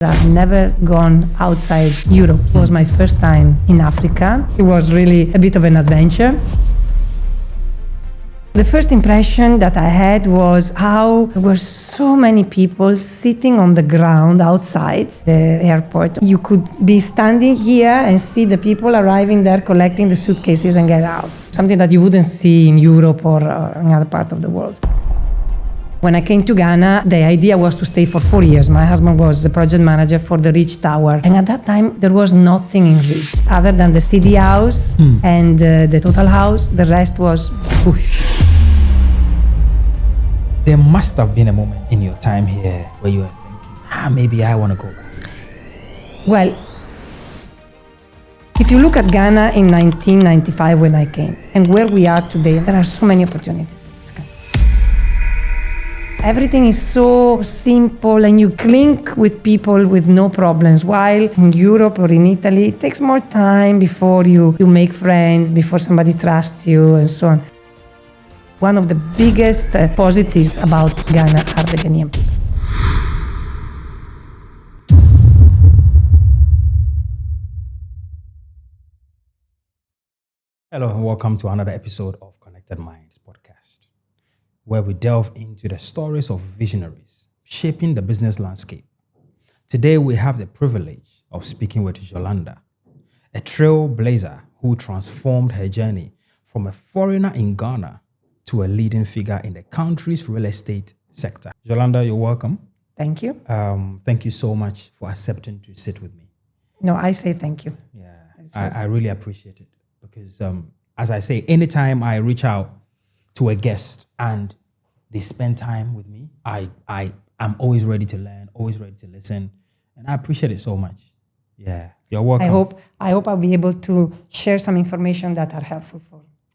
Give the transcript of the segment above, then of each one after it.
I've never gone outside Europe. It was my first time in Africa. It was really a bit of an adventure. The first impression that I had was how there were so many people sitting on the ground outside the airport. You could be standing here and see the people arriving there, collecting the suitcases and get out. Something that you wouldn't see in Europe or any other part of the world. When I came to Ghana, the idea was to stay for 4 years. My husband was the project manager for the Reach Tower. And at that time, there was nothing in Reach other than the CD house and the total house. The rest was bush. There must have been a moment in your time here where you were thinking, maybe I want to go back. Well, if you look at Ghana in 1995 when I came and where we are today, there are so many opportunities in this country. Everything is so simple and you link with people with no problems, while in Europe or in Italy, it takes more time before you make friends, before somebody trusts you and so on. One of the biggest positives about Ghana are the Ghanaian people. Hello and welcome to another episode of Connected Minds podcast, where we delve into the stories of visionaries shaping the business landscape. Today we have the privilege of speaking with Jolanda, a trailblazer who transformed her journey from a foreigner in Ghana to a leading figure in the country's real estate sector. Jolanda, you're welcome. Thank you. Thank you so much for accepting to sit with me. No, I say thank you. Yeah, I really appreciate it because, as I say, anytime I reach out to a guest and they spend time with me, I'm always ready to learn, always ready to listen, and I appreciate it so much. Yeah, you're welcome. I hope I'll be able to share some information that are helpful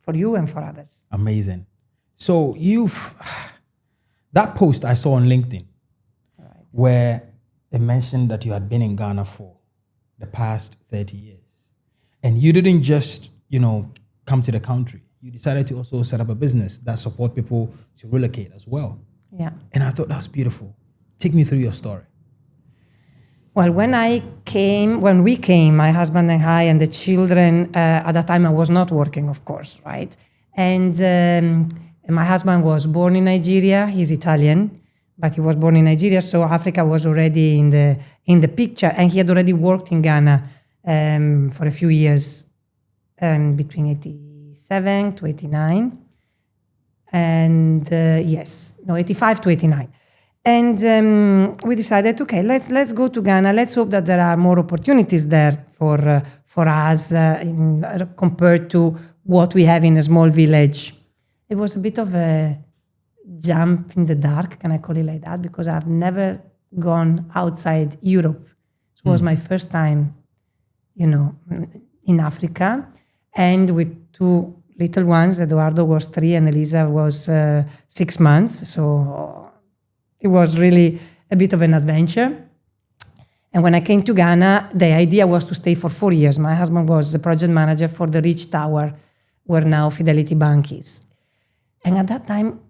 for you and for others. Amazing. So that post I saw on LinkedIn, Right, where they mentioned that you had been in Ghana for the past 30 years, and you didn't just, come to the country. You decided to also set up a business that support people to relocate as well. Yeah. And I thought that was beautiful. Take me through your story. Well, when we came, my husband and I and the children, at that time I was not working, of course, right? And my husband was born in Nigeria. He's Italian, but he was born in Nigeria, so Africa was already in the picture, and he had already worked in Ghana for a few years, between 87 to 89, and 85 to 89. And we decided, okay, let's go to Ghana. Let's hope that there are more opportunities there for us compared to what we have in a small village. It was a bit of a jump in the dark, can I call it like that? Because I've never gone outside Europe. It was my first time, in Africa, and with two little ones. Eduardo was 3 and Elisa was 6 months. So it was really a bit of an adventure. And when I came to Ghana, the idea was to stay for 4 years. My husband was the project manager for the Reach Tower, where now Fidelity Bank is. And at that time,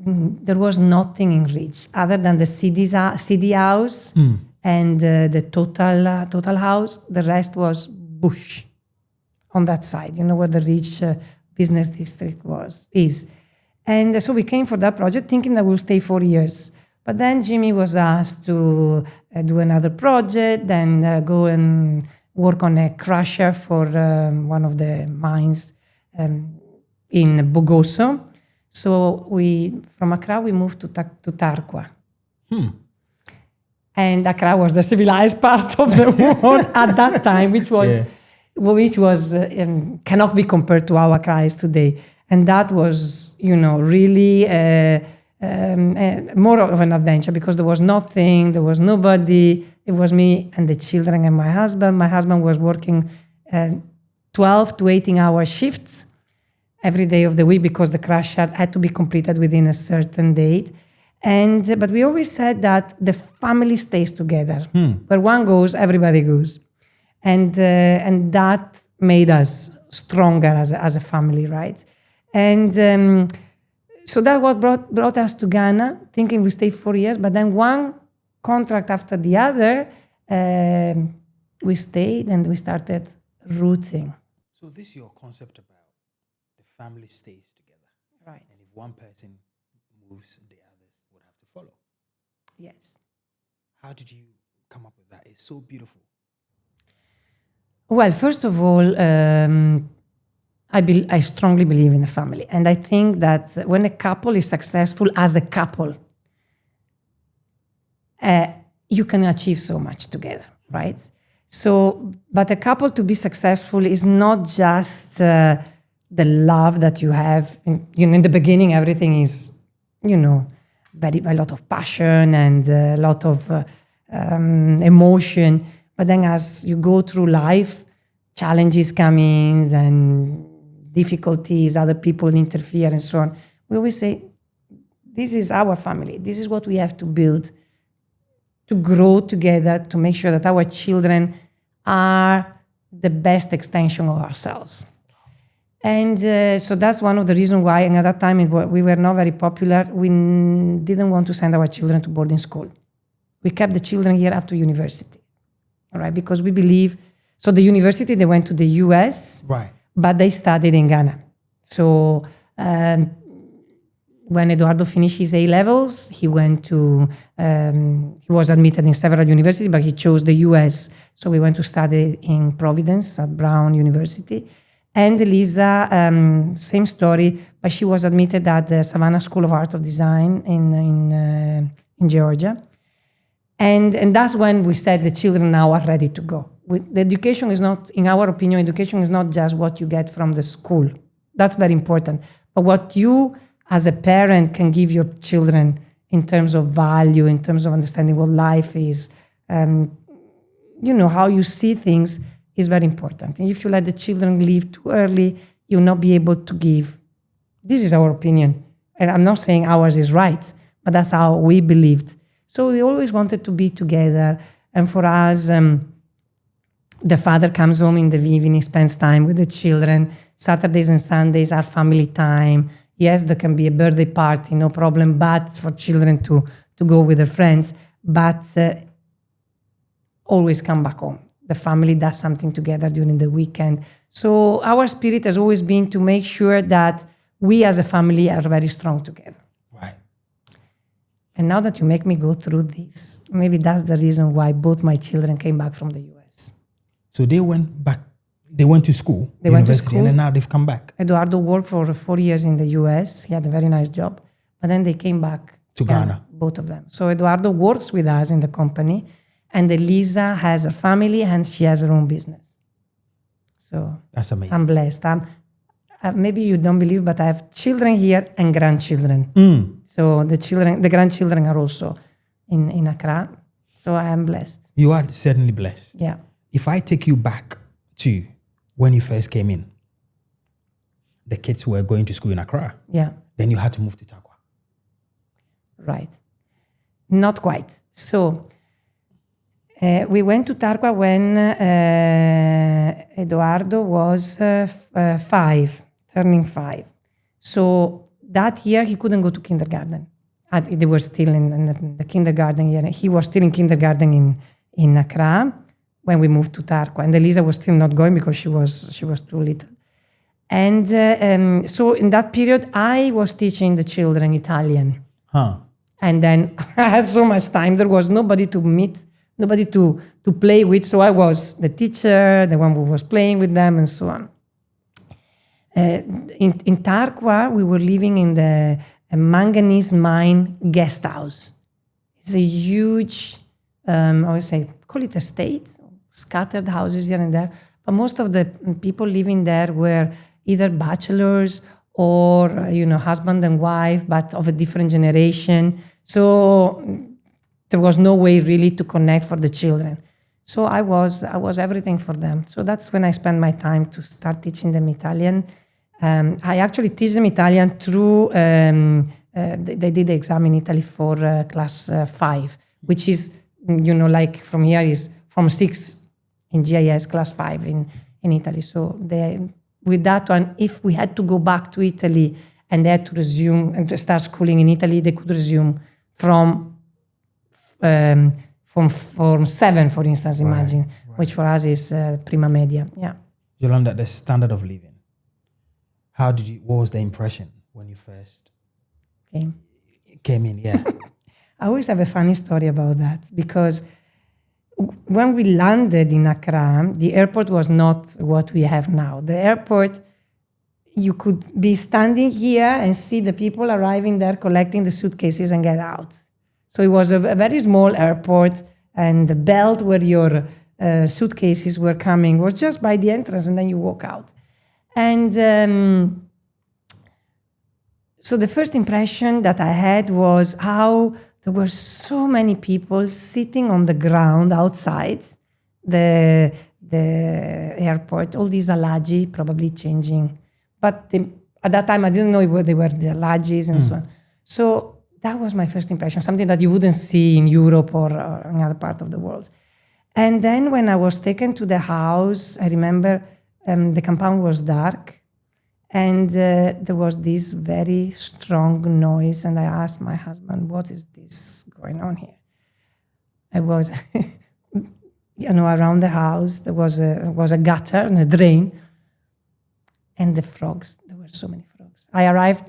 there was nothing in Reach other than the CD house and the total house. The rest was bush on that side, where the Reach business district is. And so we came for that project thinking that we'll stay 4 years. But then Jimmy was asked to do another project, then go and work on a crusher for one of the mines in Bogoso. So from Accra, we moved to Tarkwa. And Accra was the civilized part of the world at that time, which was cannot be compared to how Accra is today. And that was, really more of an adventure because there was nothing, there was nobody. It was me and the children and my husband. My husband was working 12 to 18-hour shifts every day of the week because the crusher had to be completed within a certain date. But we always said that the family stays together. Where one goes, everybody goes. And that made us stronger as a family, right? And so that what brought us to Ghana, thinking we stay 4 years. But then one contract after the other, we stayed and we started rooting. So this is your concept about the family stays together. Right. And if one person moves, the others would have to follow. Yes. How did you come up with that? It's so beautiful. Well, first of all, I strongly believe in the family. And I think that when a couple is successful as a couple, you can achieve so much together, right? So, but a couple to be successful is not just the love that you have. In the beginning, everything is, a lot of passion and a lot of emotion. But then as you go through life, challenges come in and difficulties, other people interfere and so on. We always say, this is our family. This is what we have to build to grow together, to make sure that our children are the best extension of ourselves. And so that's one of the reasons why, and at that time we were not very popular. We didn't want to send our children to boarding school. We kept the children here up to university, all right? Because we believe, so the university, they went to the US, right? But they studied in Ghana. So when Eduardo finished his A-levels, he went to, he was admitted in several universities, but he chose the US. So we went to study in Providence at Brown University. And Lisa, same story, but she was admitted at the Savannah School of Art of Design in Georgia. And that's when we said the children now are ready to go. The education is not, in our opinion, education is not just what you get from the school. That's very important. But what you, as a parent, can give your children in terms of value, in terms of understanding what life is, how you see things is very important. And if you let the children leave too early, you'll not be able to give. This is our opinion. And I'm not saying ours is right, but that's how we believed. So we always wanted to be together. And for us, the father comes home in the evening, spends time with the children. Saturdays and Sundays are family time. Yes, there can be a birthday party, no problem, but for children to go with their friends. But always come back home. The family does something together during the weekend. So our spirit has always been to make sure that we as a family are very strong together. Right. And now that you make me go through this, maybe that's the reason why both my children came back from the US. So they went back, they went to school, they went to school, and then now they've come back. Eduardo worked for 4 years in the US. He had a very nice job. But then they came back to Ghana, both of them. So Eduardo works with us in the company, and Elisa has a family and she has her own business. So that's amazing. I'm blessed. Maybe you don't believe, but I have children here and grandchildren. So the grandchildren are also in Accra. So I am blessed. You are certainly blessed. Yeah. If I take you back to when you first came in, the kids were going to school in Accra. Yeah. Then you had to move to Tarkwa. Right. Not quite. So we went to Tarkwa when Eduardo was 5, turning 5. So that year he couldn't go to kindergarten. They were still in the kindergarten year. He was still in kindergarten in Accra when we moved to Tarkwa. And Elisa was still not going because she was too little. And so in that period, I was teaching the children Italian. And then I had so much time. There was nobody to meet, nobody to play with. So I was the teacher, the one who was playing with them and so on. In Tarkwa, we were living in the manganese mine guest house. It's a huge, call it estate, scattered houses here and there. But most of the people living there were either bachelors or, husband and wife, but of a different generation. So there was no way really to connect for the children. So I was everything for them. So that's when I spent my time to start teaching them Italian. I actually teach them Italian through, they did the exam in Italy for class 5, which is, like from here is from 6 in GIS, class 5 in Italy. So with that one, if we had to go back to Italy and they had to resume and to start schooling in Italy, they could resume from Form 7, for instance, imagine, which for us is prima media. Yeah. Jolanda, the standard of living. What was the impression when you first came in? Yeah. I always have a funny story about that because when we landed in Accra, the airport was not what we have now. The airport, you could be standing here and see the people arriving there, collecting the suitcases and get out. So it was a very small airport, and the belt where your suitcases were coming was just by the entrance, and then you walk out. And so the first impression that I had was how there were so many people sitting on the ground outside the airport, all these alagi probably changing. But at that time, I didn't know they were the alagis and so on. So that was my first impression, something that you wouldn't see in Europe or in other part of the world. And then when I was taken to the house, I remember the compound was dark. And there was this very strong noise, and I asked my husband, "What is this going on here?" I was, around the house there was a gutter and a drain, and the frogs. There were so many frogs. I arrived.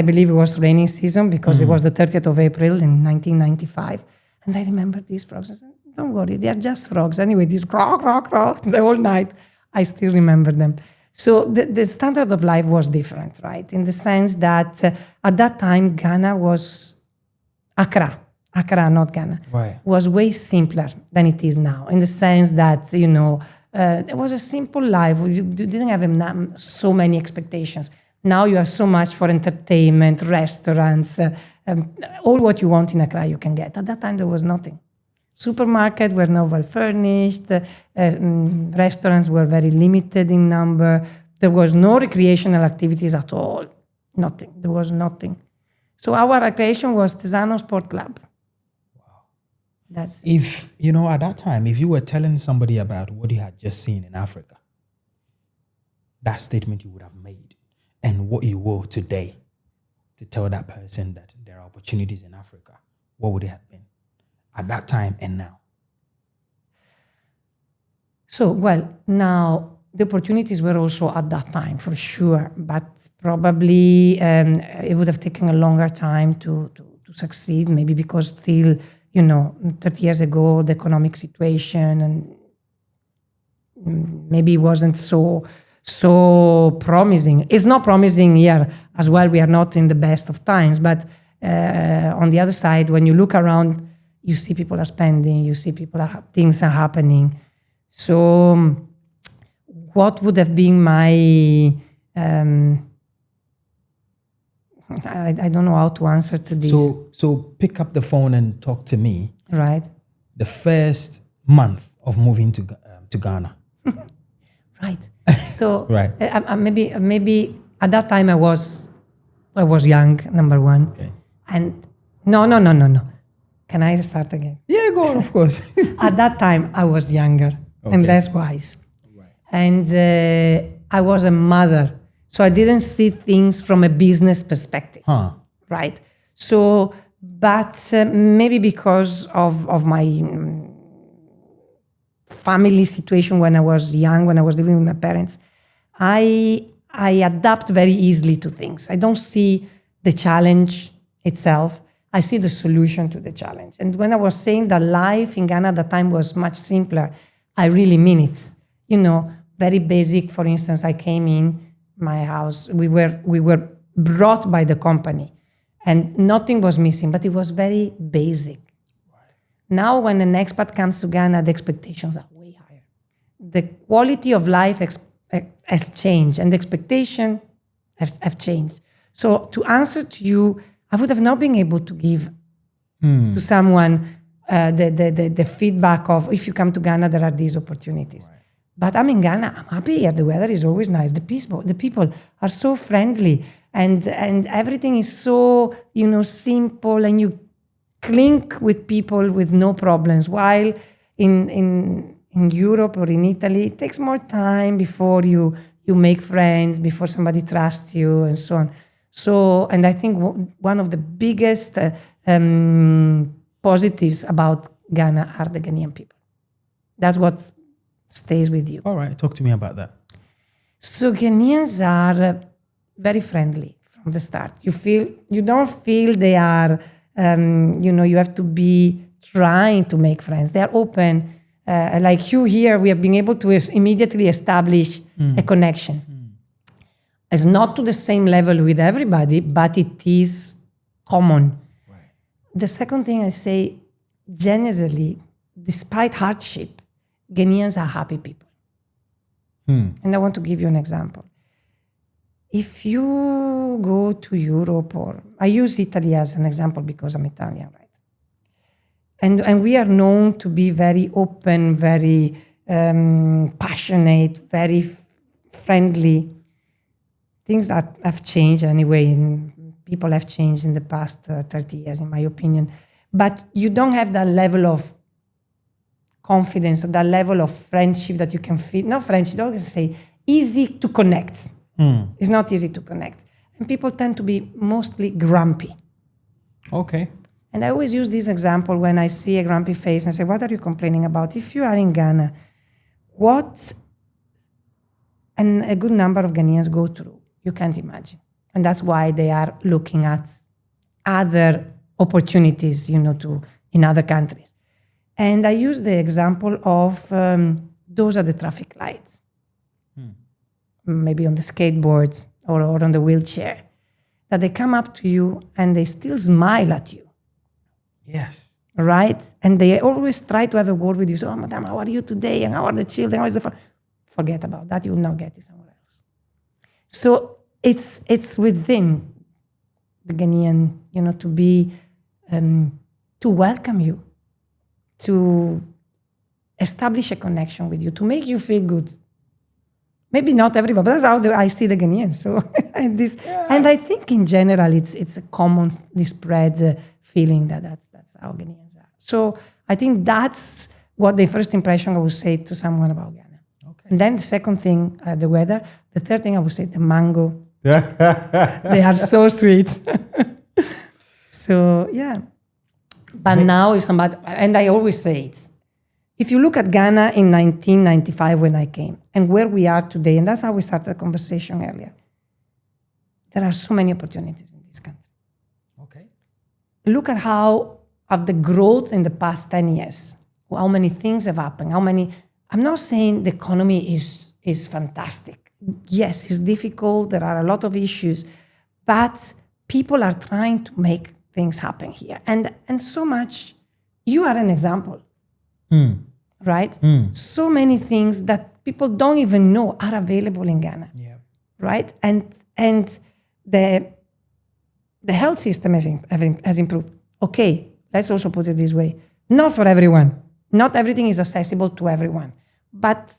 I believe it was raining season because it was the 30th of April in 1995, and I remember these frogs. I said, "Don't worry, they are just frogs." Anyway, these croak, the whole night. I still remember them. So the standard of life was different, right? In the sense that at that time, Ghana was Accra, not Ghana, was way simpler than it is now. In the sense that, it was a simple life. You didn't have so many expectations. Now you have so much for entertainment, restaurants, all what you want in Accra you can get. At that time, there was nothing. Supermarkets were not well furnished, restaurants were very limited in number, there was no recreational activities at all, nothing, there was nothing. So our recreation was Tesano Sport Club. Wow. That's if, at that time, if you were telling somebody about what you had just seen in Africa, that statement you would have made, and what you will today to tell that person that there are opportunities in Africa, what would it have been? At that time and now? So, now the opportunities were also at that time for sure, but probably it would have taken a longer time to succeed, maybe because still, 30 years ago, the economic situation and maybe wasn't so promising. It's not promising here as well. We are not in the best of times, but on the other side, when you look around, you see people are spending, you see things are happening. So what would have been my, I don't know how to answer to this. So pick up the phone and talk to me. Right. The first month of moving to Ghana. Right. So maybe at that time I was young, number one. Okay. And no. Can I start again? Yeah, go on, of course. At that time, I was younger and less wise. Right. And I was a mother. So I didn't see things from a business perspective. Right? So, but maybe because of my family situation when I was young, when I was living with my parents, I adapt very easily to things. I don't see the challenge itself. I see the solution to the challenge. And when I was saying that life in Ghana at that time was much simpler, I really mean it. Very basic. For instance, I came in my house. We were brought by the company, and nothing was missing, but it was very basic. Right. Now, when an expat comes to Ghana, the expectations are way higher. The quality of life has changed, and the expectation have changed. So to answer to you, I would have not been able to give to someone the feedback of, if you come to Ghana, there are these opportunities. Right. But I'm in Ghana, I'm happy here. The weather is always nice. The people are so friendly, and everything is so simple, and you clink with people with no problems. While in Europe or in Italy, it takes more time before you make friends, before somebody trusts you, and so on. So, and I think one of the biggest positives about Ghana are the Ghanaian people. That's what stays with you. All right, talk to me about that. So Ghanaians are very friendly from the start. You don't feel they are, you have to be trying to make friends. They are open. Like you here, we have been able to immediately establish a connection. It's not to the same level with everybody, but it is common. Right. The second thing I say, generally, despite hardship, Ghanaians are happy people. And I want to give you an example. If you go to Europe, or I use Italy as an example because I'm Italian, right? And we are known to be very open, very passionate, very friendly. Things that have changed anyway, and people have changed in the past 30 years, in my opinion. But you don't have that level of confidence, or that level of friendship that you can feel. Not friendship, I always say easy to connect. It's not easy to connect. And people tend to be mostly grumpy. Okay. And I always use this example when I see a grumpy face and say, what are you complaining about? If you are in Ghana, what a good number of Ghanaians go through, you can't imagine. And that's why they are looking at other opportunities, in other countries. And I use the example of those are the traffic lights. Maybe on the skateboards or on the wheelchair, that they come up to you and they still smile at you. Yes. Right? And they always try to have a word with you. So, oh, madam, how are you today? And how are the children? How is the Forget about that. You will not get it somewhere else. So it's within the Ghanaian, to be, to welcome you, to establish a connection with you, to make you feel good. Maybe not everybody, but that's how I see the Ghanaians. So and I think in general, it's a commonly spread feeling that's how Ghanaians are. So I think that's what the first impression I would say to someone about Ghana. Okay. And then the second thing, the weather. The third thing I would say, the mango. They are so sweet. So yeah. But now it's about, and I always say it. If you look at Ghana in 1995 when I came, and where we are today, and that's how we started the conversation earlier, there are so many opportunities in this country. Okay. Look at how, of the growth in the past 10 years, how many things have happened, I'm not saying the economy is fantastic. Yes, it's difficult, there are a lot of issues, but people are trying to make things happen here. And so much, you are an example. Right? So many things that people don't even know are available in Ghana. Yeah. Right? And the health system has improved. Okay, let's also put it this way. Not for everyone. Not everything is accessible to everyone. But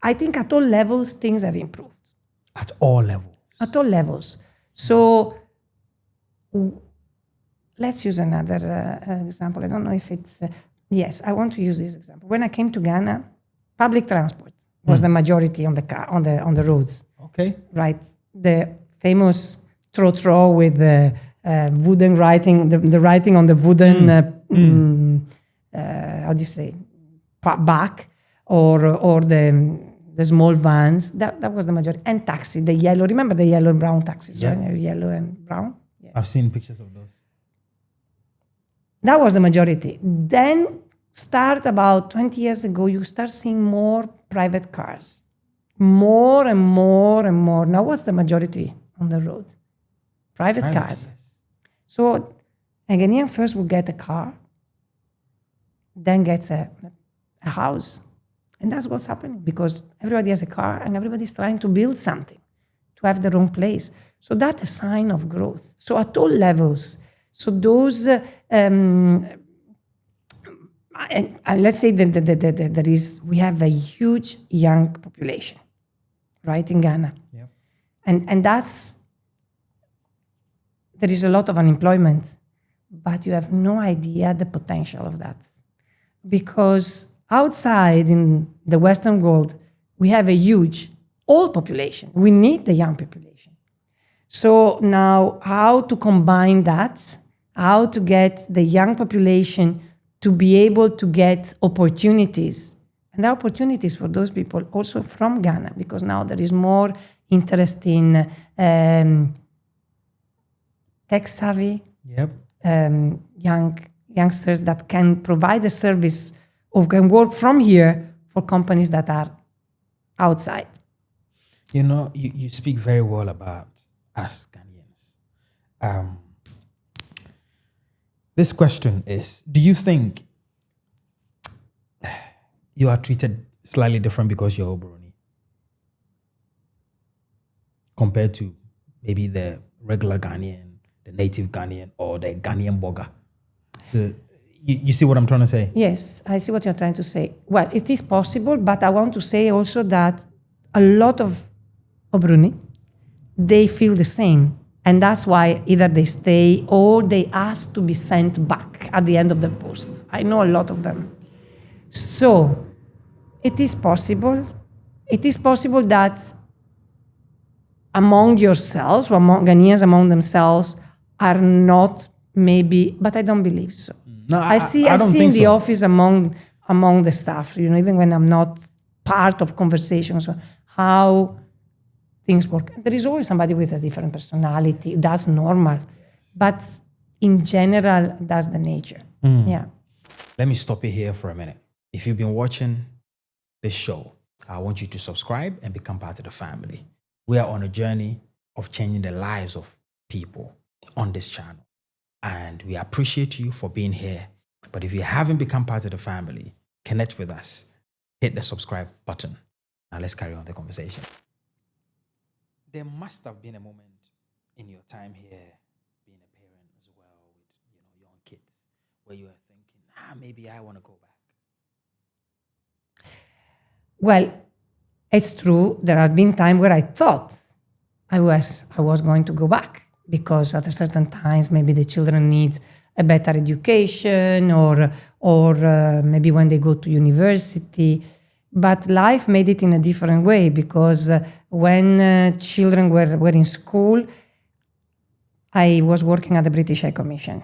I think at all levels, things have improved. At all levels? At all levels. So let's use another example. I don't know if it's... yes, I want to use this example. When I came to Ghana, public transport was the majority on the roads. Okay. Right, the famous trotro with the wooden writing, the writing on the wooden how do you say, back, or the small vans. That was the majority, and taxi, the yellow. Remember the yellow and brown taxis? Yeah. Right? Yellow and brown. Yeah. I've seen pictures of those. That was the majority. Then start about 20 years ago, you start seeing more private cars. More and more and more. Now what's the majority on the road? Private cars. Yes. So a Ghanaian first will get a car, then gets a house. And that's what's happening, because everybody has a car and everybody's trying to build something, to have their own place. So that's a sign of growth. So at all levels. So those, let's say that we have a huge young population, right, in Ghana. Yep. And there is a lot of unemployment, but you have no idea the potential of that. Because outside in the Western world, we have a huge old population. We need the young population. So now how to combine that? how to get the young population to be able to get opportunities. And there are opportunities for those people also from Ghana, because now there is more interest in tech-savvy youngsters that can provide a service or can work from here for companies that are outside. You know, you speak very well about us Ghanaians. This question is, do you think you are treated slightly different because you're Obroni compared to maybe the regular Ghanaian, the native Ghanaian, or the Ghanaian Boga? So you see what I'm trying to say? Yes, I see what you're trying to say. Well, it is possible, but I want to say also that a lot of Obroni, they feel the same. And that's why either they stay or they ask to be sent back at the end of the post. I know a lot of them. So it is possible. It is possible that among yourselves, or among Ghanaians among themselves, are not maybe, but I don't believe so. No, I see don't in think the so. office among the staff, even when I'm not part of conversations, how things work. There is always somebody with a different personality. That's normal. But in general, that's the nature. Yeah. Let me stop you here for a minute. If you've been watching this show, I want you to subscribe and become part of the family. We are on a journey of changing the lives of people on this channel. And we appreciate you for being here. But if you haven't become part of the family, connect with us. Hit the subscribe button. Now let's carry on the conversation. There must have been a moment in your time here, being a parent as well, with young kids, where you were thinking, maybe I want to go back. Well, it's true. There have been times where I thought I was going to go back, because at a certain times maybe the children need a better education, or maybe when they go to university. But life made it in a different way, because when children were in school, I was working at the British High Commission.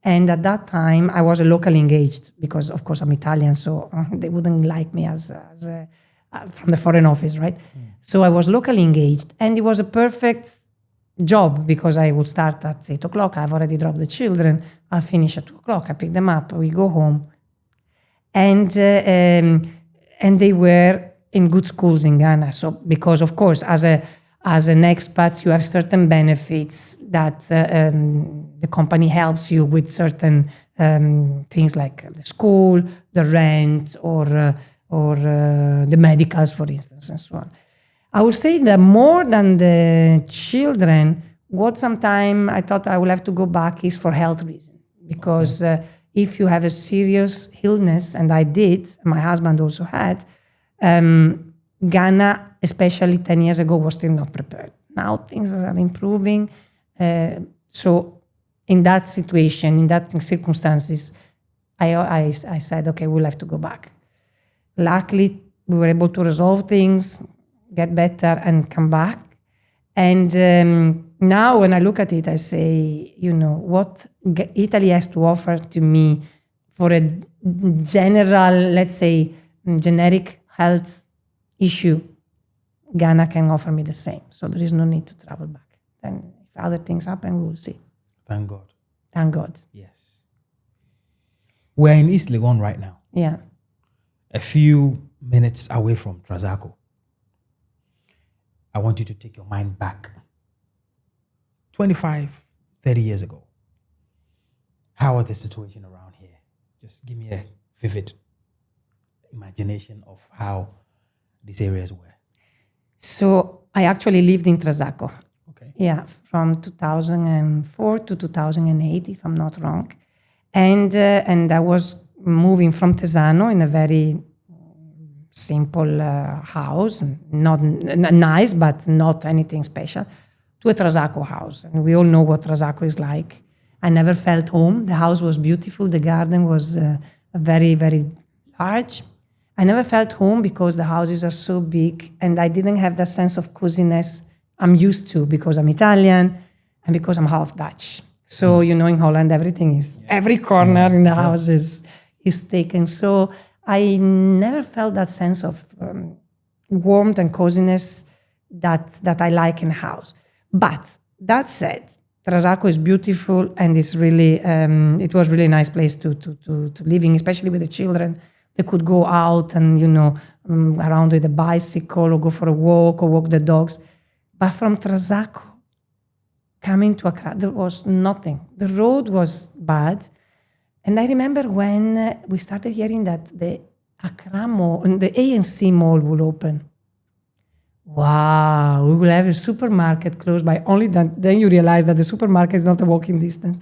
And at that time, I was locally engaged, because, of course, I'm Italian, so they wouldn't like me as from the Foreign Office, right? So I was locally engaged, and it was a perfect job, because I would start at 8 o'clock. I've already dropped the children. I finish at 2 o'clock. I pick them up. We go home. And they were in good schools in Ghana. So because, of course, as an expat, you have certain benefits that the company helps you with, certain things like the school, the rent, or the medicals, for instance, and so on. I would say that more than the children, what sometimes I thought I will have to go back is for health reasons. Because if you have a serious illness, and I did, my husband also had, Ghana, especially 10 years ago, was still not prepared. Now things are improving. So in that situation, in that circumstances, I said, okay, we'll have to go back. Luckily, we were able to resolve things, get better, and come back. And now when I look at it, I say, what Italy has to offer to me for a general, let's say, generic health issue, Ghana can offer me the same. So there is no need to travel back. And if other things happen, we will see. Thank God. Thank God. Yes. We're in East Legon right now. Yeah. A few minutes away from Trazaco. I want you to take your mind back 25, 30 years ago. How was the situation around here? Just give me a vivid imagination of how these areas were. So I actually lived in Trazaco. Okay. Yeah, from 2004 to 2008, if I'm not wrong. And I was moving from Tesano in a very simple house, not nice, but not anything special, to a Trazaco house. And we all know what Trazaco is like. I never felt home. The house was beautiful. The garden was very, very large. I never felt home because the houses are so big, and I didn't have that sense of coziness I'm used to, because I'm Italian and because I'm half Dutch. So, in Holland, everything is, every corner in the house is taken. So I never felt that sense of warmth and coziness that I like in a house. But that said, Trasaco is beautiful and it's really, it was really a nice place to live in, especially with the children. They could go out and, around with a bicycle or go for a walk or walk the dogs. But from Trasaco, coming to Accra, there was nothing. The road was bad. And I remember when we started hearing that the Accra Mall, the ANC Mall will open. Wow, we will have a supermarket close by. Only then you realize that the supermarket is not a walking distance.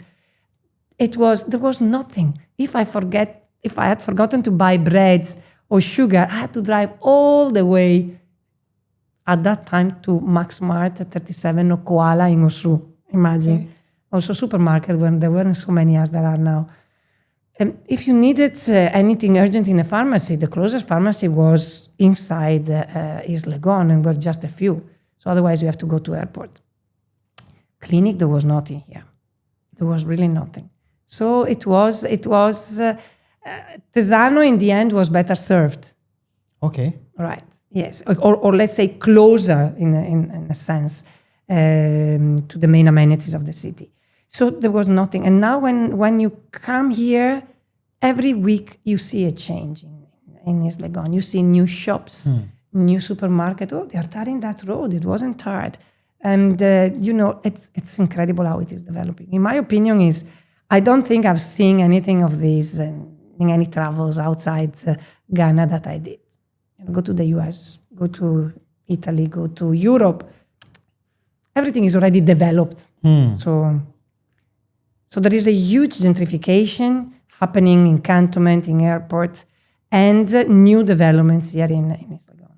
There was nothing. If I had forgotten to buy breads or sugar, I had to drive all the way at that time to Max Mart 37 or Koala in Osu. Imagine. Okay. Also supermarket when there weren't so many as there are now. If you needed anything urgent in a pharmacy, the closest pharmacy was inside East Legon, and were just a few. So otherwise you have to go to airport. Clinic, there was nothing here. There was really nothing. So it was Tesano in the end was better served. Okay. Right, yes. Or let's say closer in a sense to the main amenities of the city. So there was nothing. And now when you come here, every week you see a change in East Legon. You see new shops, new supermarket. Oh, they are tarring that road. It wasn't tarred. And, it's incredible how it is developing. In my opinion I don't think I've seen anything of this in any travels outside Ghana that I did. Go to the US, go to Italy, go to Europe. Everything is already developed. So there is a huge gentrification happening in cantonment, in airport, and new developments here in East Legon.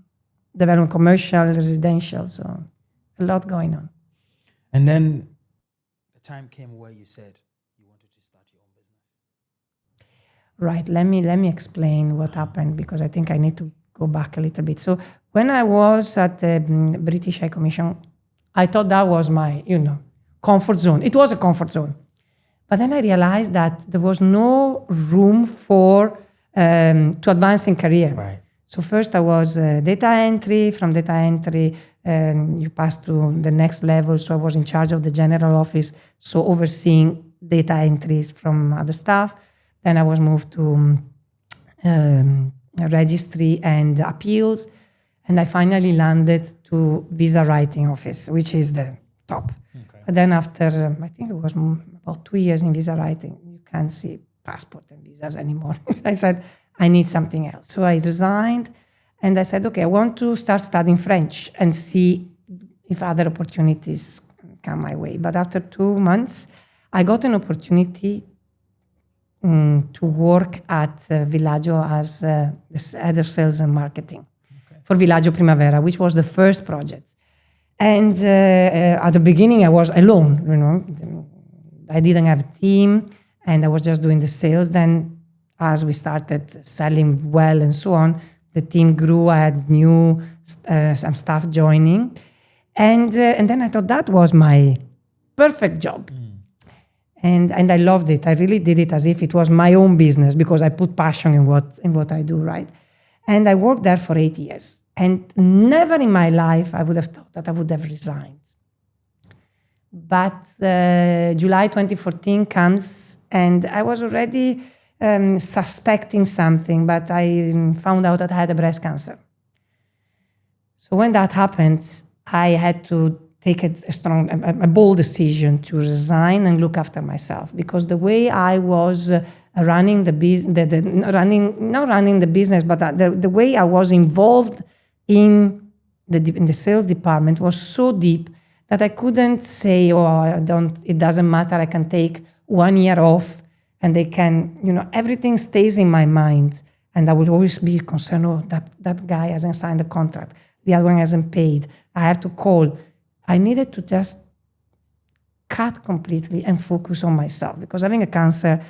Development, commercial, residential, so a lot going on. And then the time came where you said you wanted to start your own business. Right, let me explain what happened, because I think I need to go back a little bit. So when I was at the British High Commission, I thought that was my, comfort zone. It was a comfort zone. But then I realized that there was no room to advance in career. Right. So first I was data entry. From data entry, you pass to the next level. So I was in charge of the general office, so overseeing data entries from other staff. Then I was moved to registry and appeals. And I finally landed to visa writing office, which is the top. Okay. But then after, I think it was about 2 years in visa writing, you can't see passport and visas anymore. I said, I need something else. So I resigned and I said, okay, I want to start studying French and see if other opportunities come my way. But after 2 months, I got an opportunity to work at Villaggio as the head of sales and marketing for Villaggio Primavera, which was the first project. And at the beginning, I was alone, I didn't have a team, and I was just doing the sales. Then as we started selling well and so on, the team grew. I had some staff joining. And then I thought that was my perfect job. And I loved it. I really did it as if it was my own business, because I put passion in what I do, right? And I worked there for 8 years. And never in my life I would have thought that I would have resigned. But July 2014 comes, and I was already suspecting something, but I found out that I had a breast cancer. So when that happened, I had to take a bold decision to resign and look after myself, because the way I was running the business, not running the business, but the way I was involved in the sales department was so deep that I couldn't say, it doesn't matter, I can take 1 year off and they can, everything stays in my mind. And I will always be concerned, that guy hasn't signed the contract, the other one hasn't paid, I have to call. I needed to just cut completely and focus on myself, because having a cancer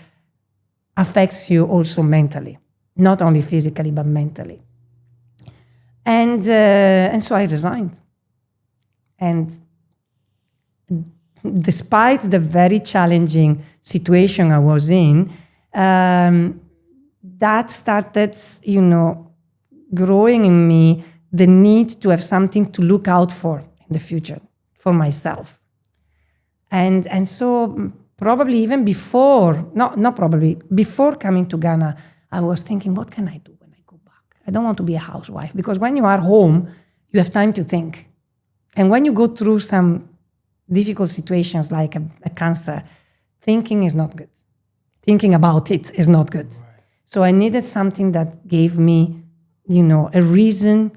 affects you also mentally, not only physically, but mentally. And so I resigned. And despite the very challenging situation I was in, that started, growing in me the need to have something to look out for in the future for myself. And so probably even before, not probably, before coming to Ghana, I was thinking, what can I do when I go back? I don't want to be a housewife, because when you are home, you have time to think. And when you go through some difficult situations like a cancer, thinking is not good. Thinking about it is not good. Right. So I needed something that gave me, a reason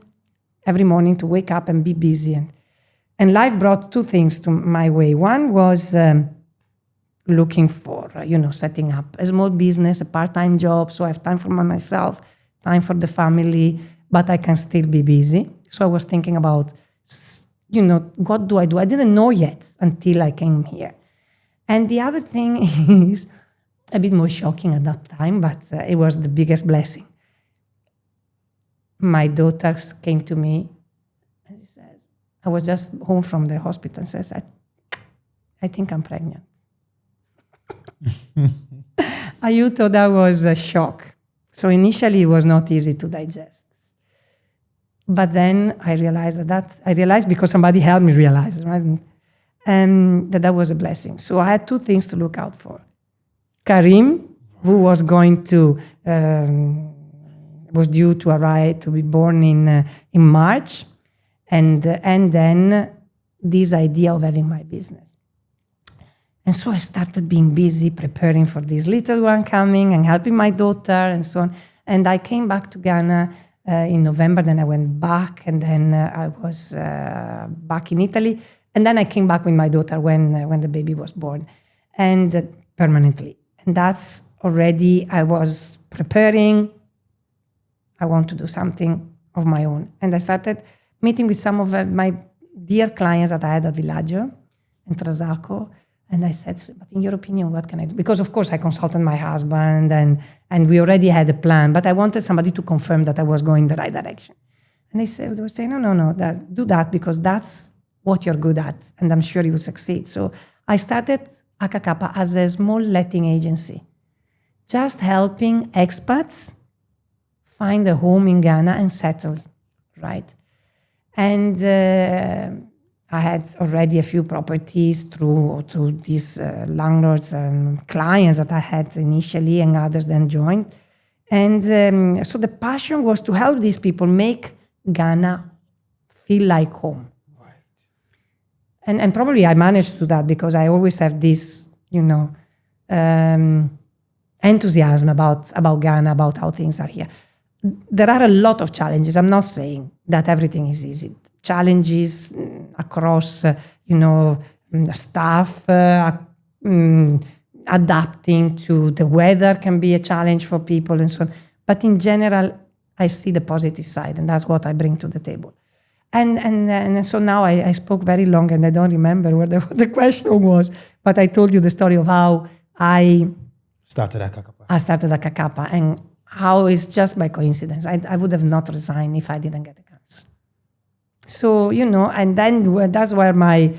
every morning to wake up and be busy. And life brought two things to my way. One was looking for, setting up a small business, a part-time job, so I have time for myself, time for the family, but I can still be busy. So I was thinking about, what do? I didn't know yet until I came here. And the other thing is a bit more shocking at that time, but it was the biggest blessing. My daughter came to me and she says, I was just home from the hospital and says, I think I'm pregnant. I thought that was a shock. So initially it was not easy to digest. But then I realized because somebody helped me realize, right? That was a blessing. So I had two things to look out for. Karim, who was was due to arrive, to be born in March, and then this idea of having my business. And so I started being busy preparing for this little one coming and helping my daughter and so on. And I came back to Ghana in November, then I went back, and then I was back in Italy. And then I came back with my daughter when the baby was born, and permanently. And that's already, I was preparing, I want to do something of my own. And I started meeting with some of my dear clients that I had at Villaggio and Trasaco. And I said, but in your opinion, what can I do? Because of course I consulted my husband and we already had a plan, but I wanted somebody to confirm that I was going the right direction. And they were saying, no, do that because that's what you're good at. And I'm sure you will succeed. So I started Akakapa as a small letting agency, just helping expats find a home in Ghana and settle, right? And I had already a few properties through these landlords and clients that I had initially, and others then joined. And so the passion was to help these people make Ghana feel like home. Right. And probably I managed to do that because I always have this, enthusiasm about Ghana, about how things are here. There are a lot of challenges. I'm not saying that everything is easy. Challenges across, staff, adapting to the weather can be a challenge for people and so on. But in general, I see the positive side, and that's what I bring to the table. And so now I spoke very long, and I don't remember what the question was, but I told you the story of how I started Akakapa. And how it's just by coincidence. I would have not resigned if I didn't get the cancer. So, and then that's where my,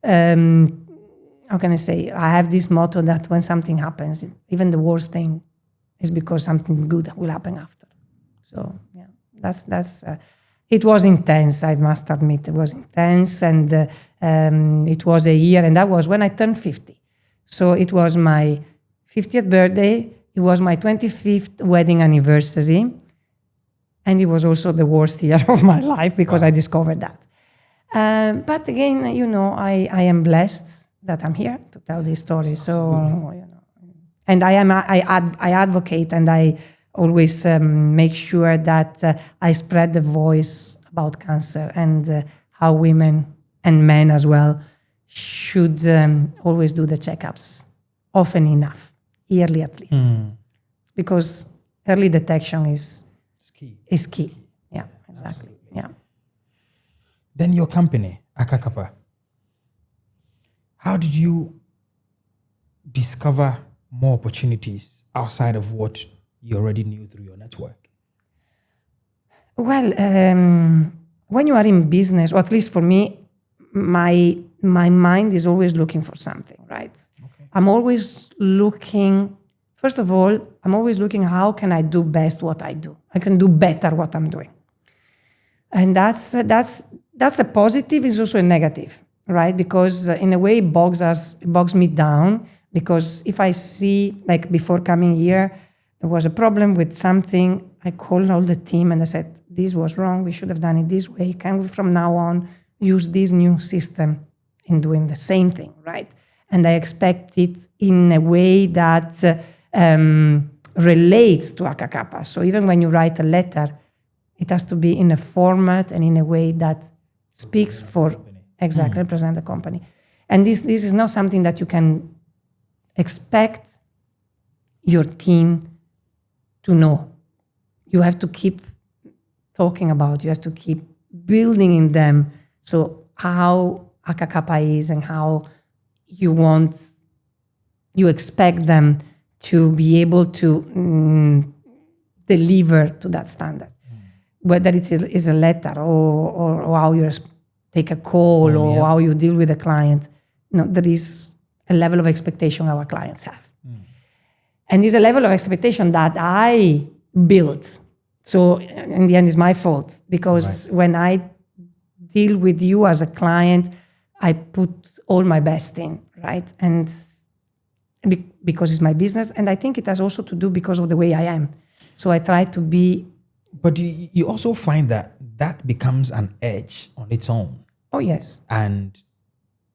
how can I say, I have this motto that when something happens, even the worst thing is because something good will happen after. So, yeah, that's it was intense, I must admit. It was intense, and it was a year, and that was when I turned 50. So it was my 50th birthday, it was my 25th wedding anniversary, and it was also the worst year of my life because I discovered that. But again, I am blessed that I'm here to tell this story. So, and I advocate, and I always make sure that I spread the voice about cancer and how women and men as well should always do the checkups often enough, yearly at least, because early detection is key. Yeah, exactly. Absolutely. Yeah. Then your company, Akakapa, how did you discover more opportunities outside of what you already knew through your network? Well, when you are in business, or at least for me, my mind is always looking for something, right? Okay. I'm always looking. First of all, I'm always looking how can I do best what I do. I can do better what I'm doing, and that's a positive. Is also a negative, right? Because in a way, it bogs me down. Because if I see, like before coming here, there was a problem with something, I called all the team and I said, this was wrong, we should have done it this way. Can we from now on use this new system in doing the same thing, right? And I expect it in a way that relates to Akakapa. So even when you write a letter, it has to be in a format and in a way that speaks for, exactly, represent the company. And this is not something that you can expect your team to know. You have to keep talking about, you have to keep building in them. So how Akakapa is and how you expect them to be able to deliver to that standard. Whether it is a letter or how you take a call or how you deal with a client. No, there is a level of expectation our clients have. And it's a level of expectation that I built. So in the end, it's my fault because when I deal with you as a client, I put all my best in, right? And because it's my business. And I think it has also to do because of the way I am. So I try to be. But you also find that becomes an edge on its own. Oh, yes. And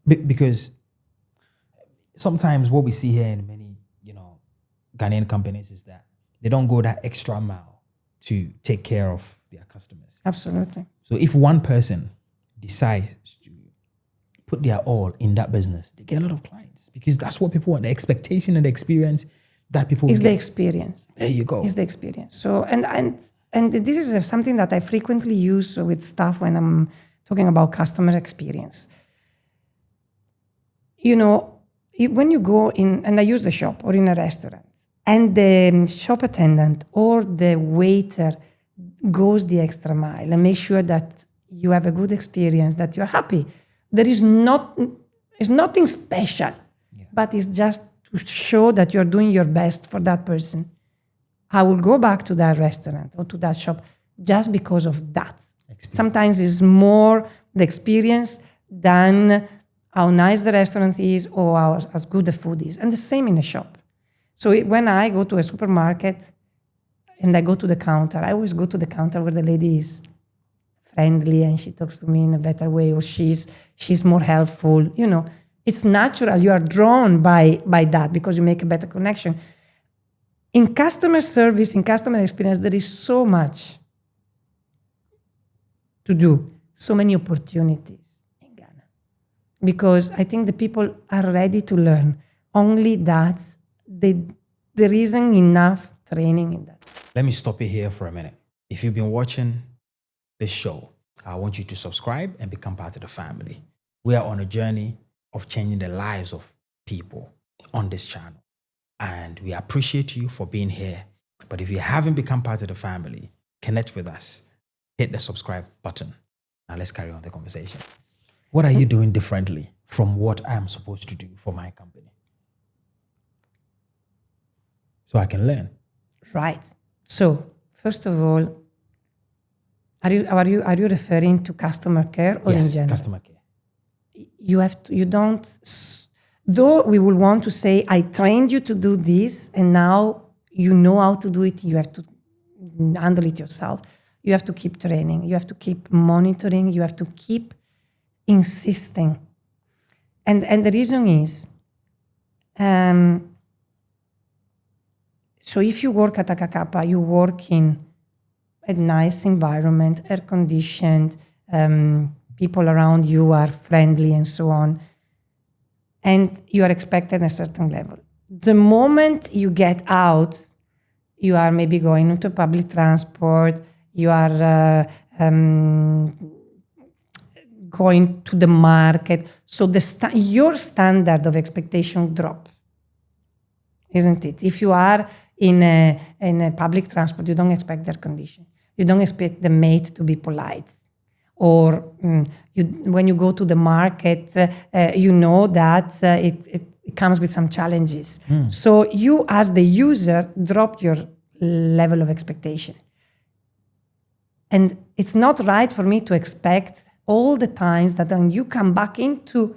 because sometimes what we see here in many, Ghanaian companies is that they don't go that extra mile to take care of their customers. Absolutely. So if one person decides to put their all in that business, they get a lot of clients because that's what people want. The expectation and the experience that people is get. the experience. There you go. Is the experience. So and this is something that I frequently use with staff when I'm talking about customer experience. When you go in, and I use the shop or in a restaurant, and the shop attendant or the waiter goes the extra mile and makes sure that you have a good experience, that you're happy. It's nothing special, but it's just to show that you're doing your best for that person. I will go back to that restaurant or to that shop just because of that. Sometimes it's more the experience than how nice the restaurant is or how good the food is. And the same in the shop. So when I go to a supermarket and I go to the counter, I always go to the counter where the lady is friendly and she talks to me in a better way, or she's more helpful. It's natural. You are drawn by that because you make a better connection. In customer service, in customer experience, there is so much to do, so many opportunities in Ghana. Because I think the people are ready to learn. Only that there isn't enough training in that. Let me stop you here for a minute. If you've been watching this show, I want you to subscribe and become part of the family. We are on a journey of changing the lives of people on this channel. And we appreciate you for being here. But if you haven't become part of the family, connect with us. Hit the subscribe button. Now let's carry on the conversation. What are you doing differently from what I'm supposed to do for my company? So I can learn. Right. So, first of all, are you referring to customer care or in general? Customer care. Though we will want to say, I trained you to do this and now you know how to do it, you have to handle it yourself. You have to keep training, you have to keep monitoring, you have to keep insisting. And the reason is, so if you work at Akakapa, you work in a nice environment, air-conditioned, people around you are friendly and so on, and you are expected at a certain level. The moment you get out, you are maybe going into public transport, you are going to the market, so your standard of expectation drop, isn't it? If you are in a public transport, you don't expect air condition. You don't expect the maid to be polite. or when you go to the market, you know that it comes with some challenges. So you, as the user, drop your level of expectation. And it's not right for me to expect all the times that when you come back into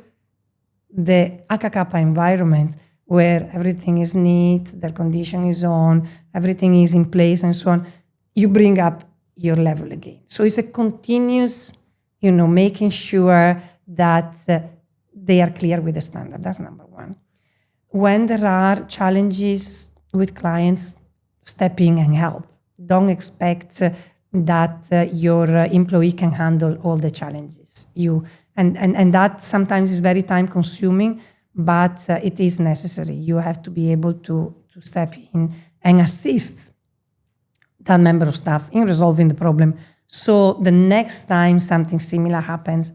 the Akakapa environment where everything is neat, the condition is on, everything is in place and so on, you bring up your level again. So it's a continuous, making sure that they are clear with the standard. That's number one. When there are challenges with clients, step in and help. Don't expect that your employee can handle all the challenges. And that sometimes is very time consuming, but it is necessary. You have to be able to step in and assist that member of staff in resolving the problem. So the next time something similar happens,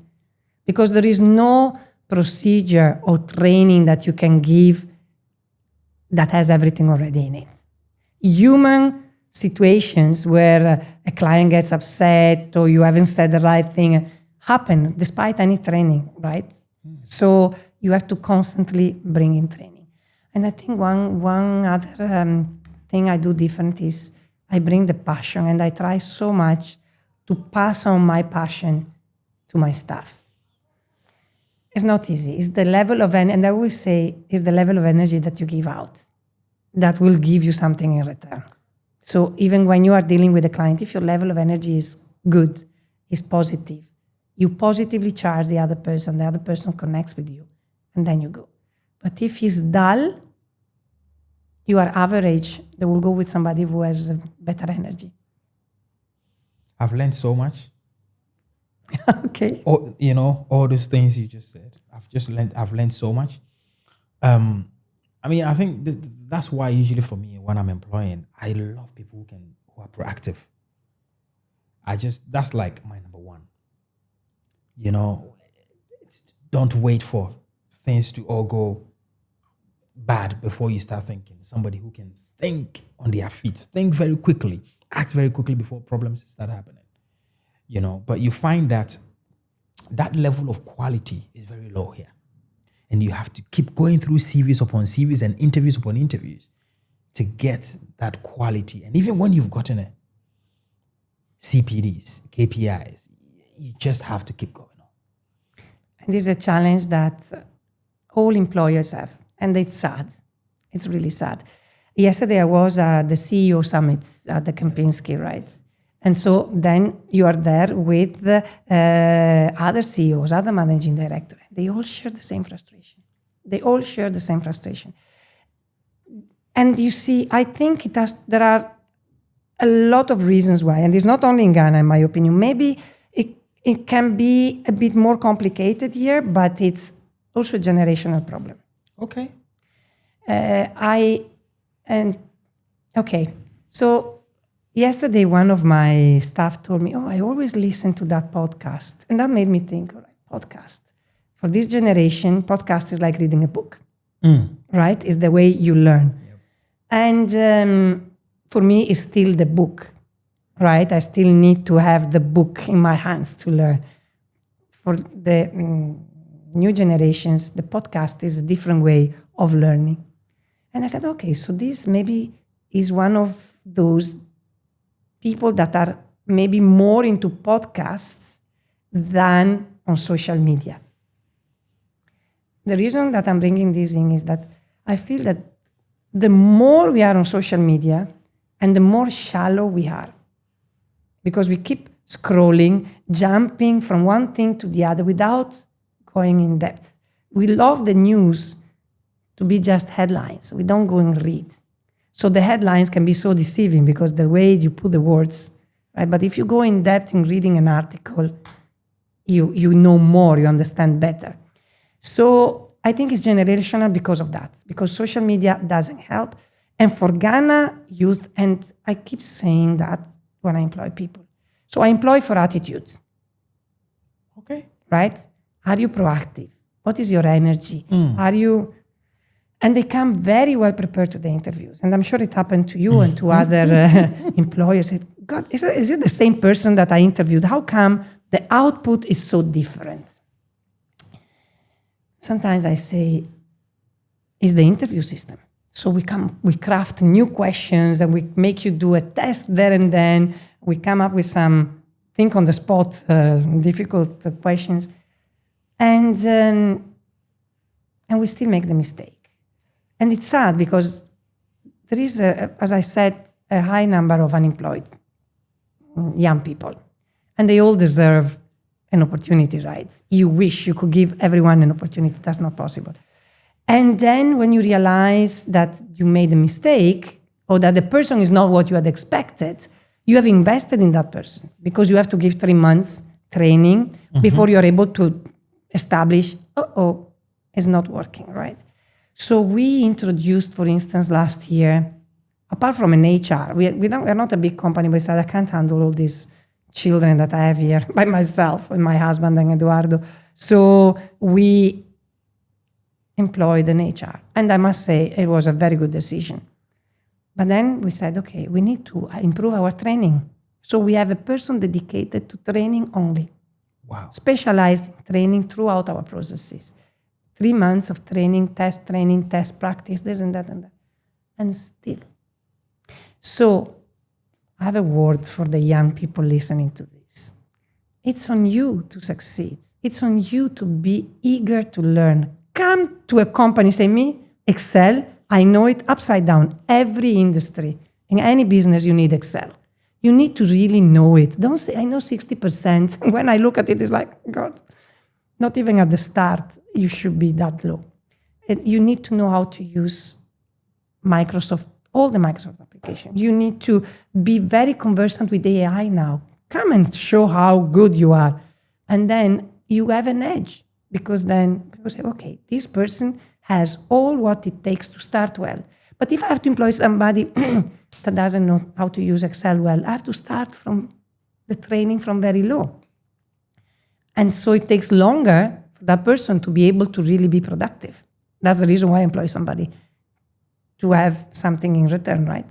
because there is no procedure or training that you can give that has everything already in it. Human situations where a client gets upset or you haven't said the right thing happen despite any training, right? So you have to constantly bring in training. And I think one other thing I do different is I bring the passion, and I try so much to pass on my passion to my staff. It's not easy. It's the level of, and I always say, it's the level of energy that you give out that will give you something in return. So even when you are dealing with a client, if your level of energy is good, is positive, you positively charge the other person connects with you, and then you go. But if he's dull, you are average, they will go with somebody who has better energy. I've learned so much. Okay. All those things you just said. I've learned so much. I think that's why usually for me when I'm employing, I love people who are proactive. That's like my number one. Don't wait for things to all go bad before you start thinking. Somebody who can think on their feet, think very quickly, act very quickly before problems start happening. But you find that level of quality is very low here. And you have to keep going through series upon series and interviews upon interviews to get that quality. And even when you've gotten it, CPDs, KPIs, you just have to keep going on. And this is a challenge that all employers have. And it's sad. It's really sad. Yesterday I was at the CEO Summit at the Kempinski, right? And so then you are there with other CEOs, other managing directors. They all share the same frustration. And you see, I think there are a lot of reasons why. And it's not only in Ghana, in my opinion. Maybe it can be a bit more complicated here, but it's also a generational problem. Okay. So yesterday, one of my staff told me, I always listen to that podcast. And that made me think, all right, podcast. For this generation, podcast is like reading a book, right? It's the way you learn. Yep. And for me, it's still the book, right? I still need to have the book in my hands to learn. For the new generations, the podcast is a different way of learning. And I said, okay, so this maybe is one of those people that are maybe more into podcasts than on social media. The reason that I'm bringing this in is that I feel that the more we are on social media and the more shallow we are, because we keep scrolling, jumping from one thing to the other without going in depth. We love the news to be just headlines. We don't go and read. So the headlines can be so deceiving because the way you put the words, right? But if you go in depth in reading an article, you know more, you understand better. So I think it's generational because of that, because social media doesn't help. And for Ghana youth, and I keep saying that when I employ people. So I employ for attitude. Okay. Right? Are you proactive? What is your energy? And they come very well prepared to the interviews. And I'm sure it happened to you and to other employers. God, is it the same person that I interviewed? How come the output is so different? Sometimes I say, it's the interview system. So we craft new questions and we make you do a test there and then. We come up with some think on the spot, difficult questions. And we still make the mistake. And it's sad because there is, as I said, a high number of unemployed young people. And they all deserve an opportunity, right? You wish you could give everyone an opportunity. That's not possible. And then when you realize that you made a mistake or that the person is not what you had expected, you have invested in that person because you have to give 3 months training before you're able to establish, it's not working, right? So we introduced, for instance, last year, apart from an HR, we're not a big company, but we said I can't handle all these children that I have here by myself and my husband and Eduardo. So we employed an HR. And I must say, it was a very good decision. But then we said, okay, we need to improve our training. So we have a person dedicated to training only. Wow. Specialized in training throughout our processes. 3 months of training, test practice, this and that and that. And still. So I have a word for the young people listening to this. It's on you to succeed. It's on you to be eager to learn. Come to a company, say, me, Excel, I know it upside down. Every industry, in any business, you need Excel. You need to really know it. Don't say, I know 60%. When I look at it, it's like, God, not even at the start, you should be that low. And you need to know how to use Microsoft, all the Microsoft applications. You need to be very conversant with AI now. Come and show how good you are. And then you have an edge because then people say, okay, this person has all what it takes to start well. But if I have to employ somebody that doesn't know how to use Excel well, I have to start from the training from very low. And so it takes longer for that person to be able to really be productive. That's the reason why I employ somebody, to have something in return, right?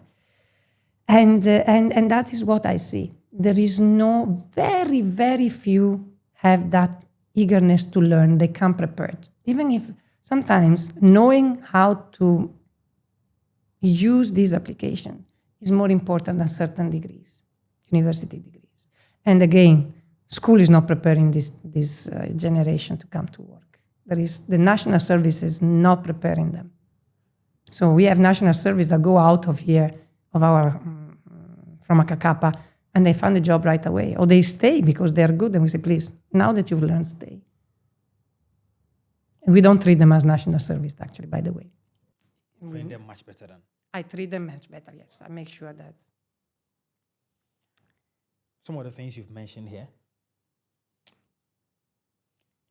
And that is what I see. There is no, very, very few have that eagerness to learn. They come prepared. Even if sometimes knowing how to use this application is more important than certain degrees, university degrees. And again, school is not preparing this generation to come to work. There is the national services not preparing them. So we have national service that go out of here, from Akakapa, and they find a job right away. Or they stay because they're good, and we say, please, now that you've learned, stay. And we don't treat them as national service, actually, by the way. Train them much better than. I treat them much better, yes. I make sure that. Some of the things you've mentioned here,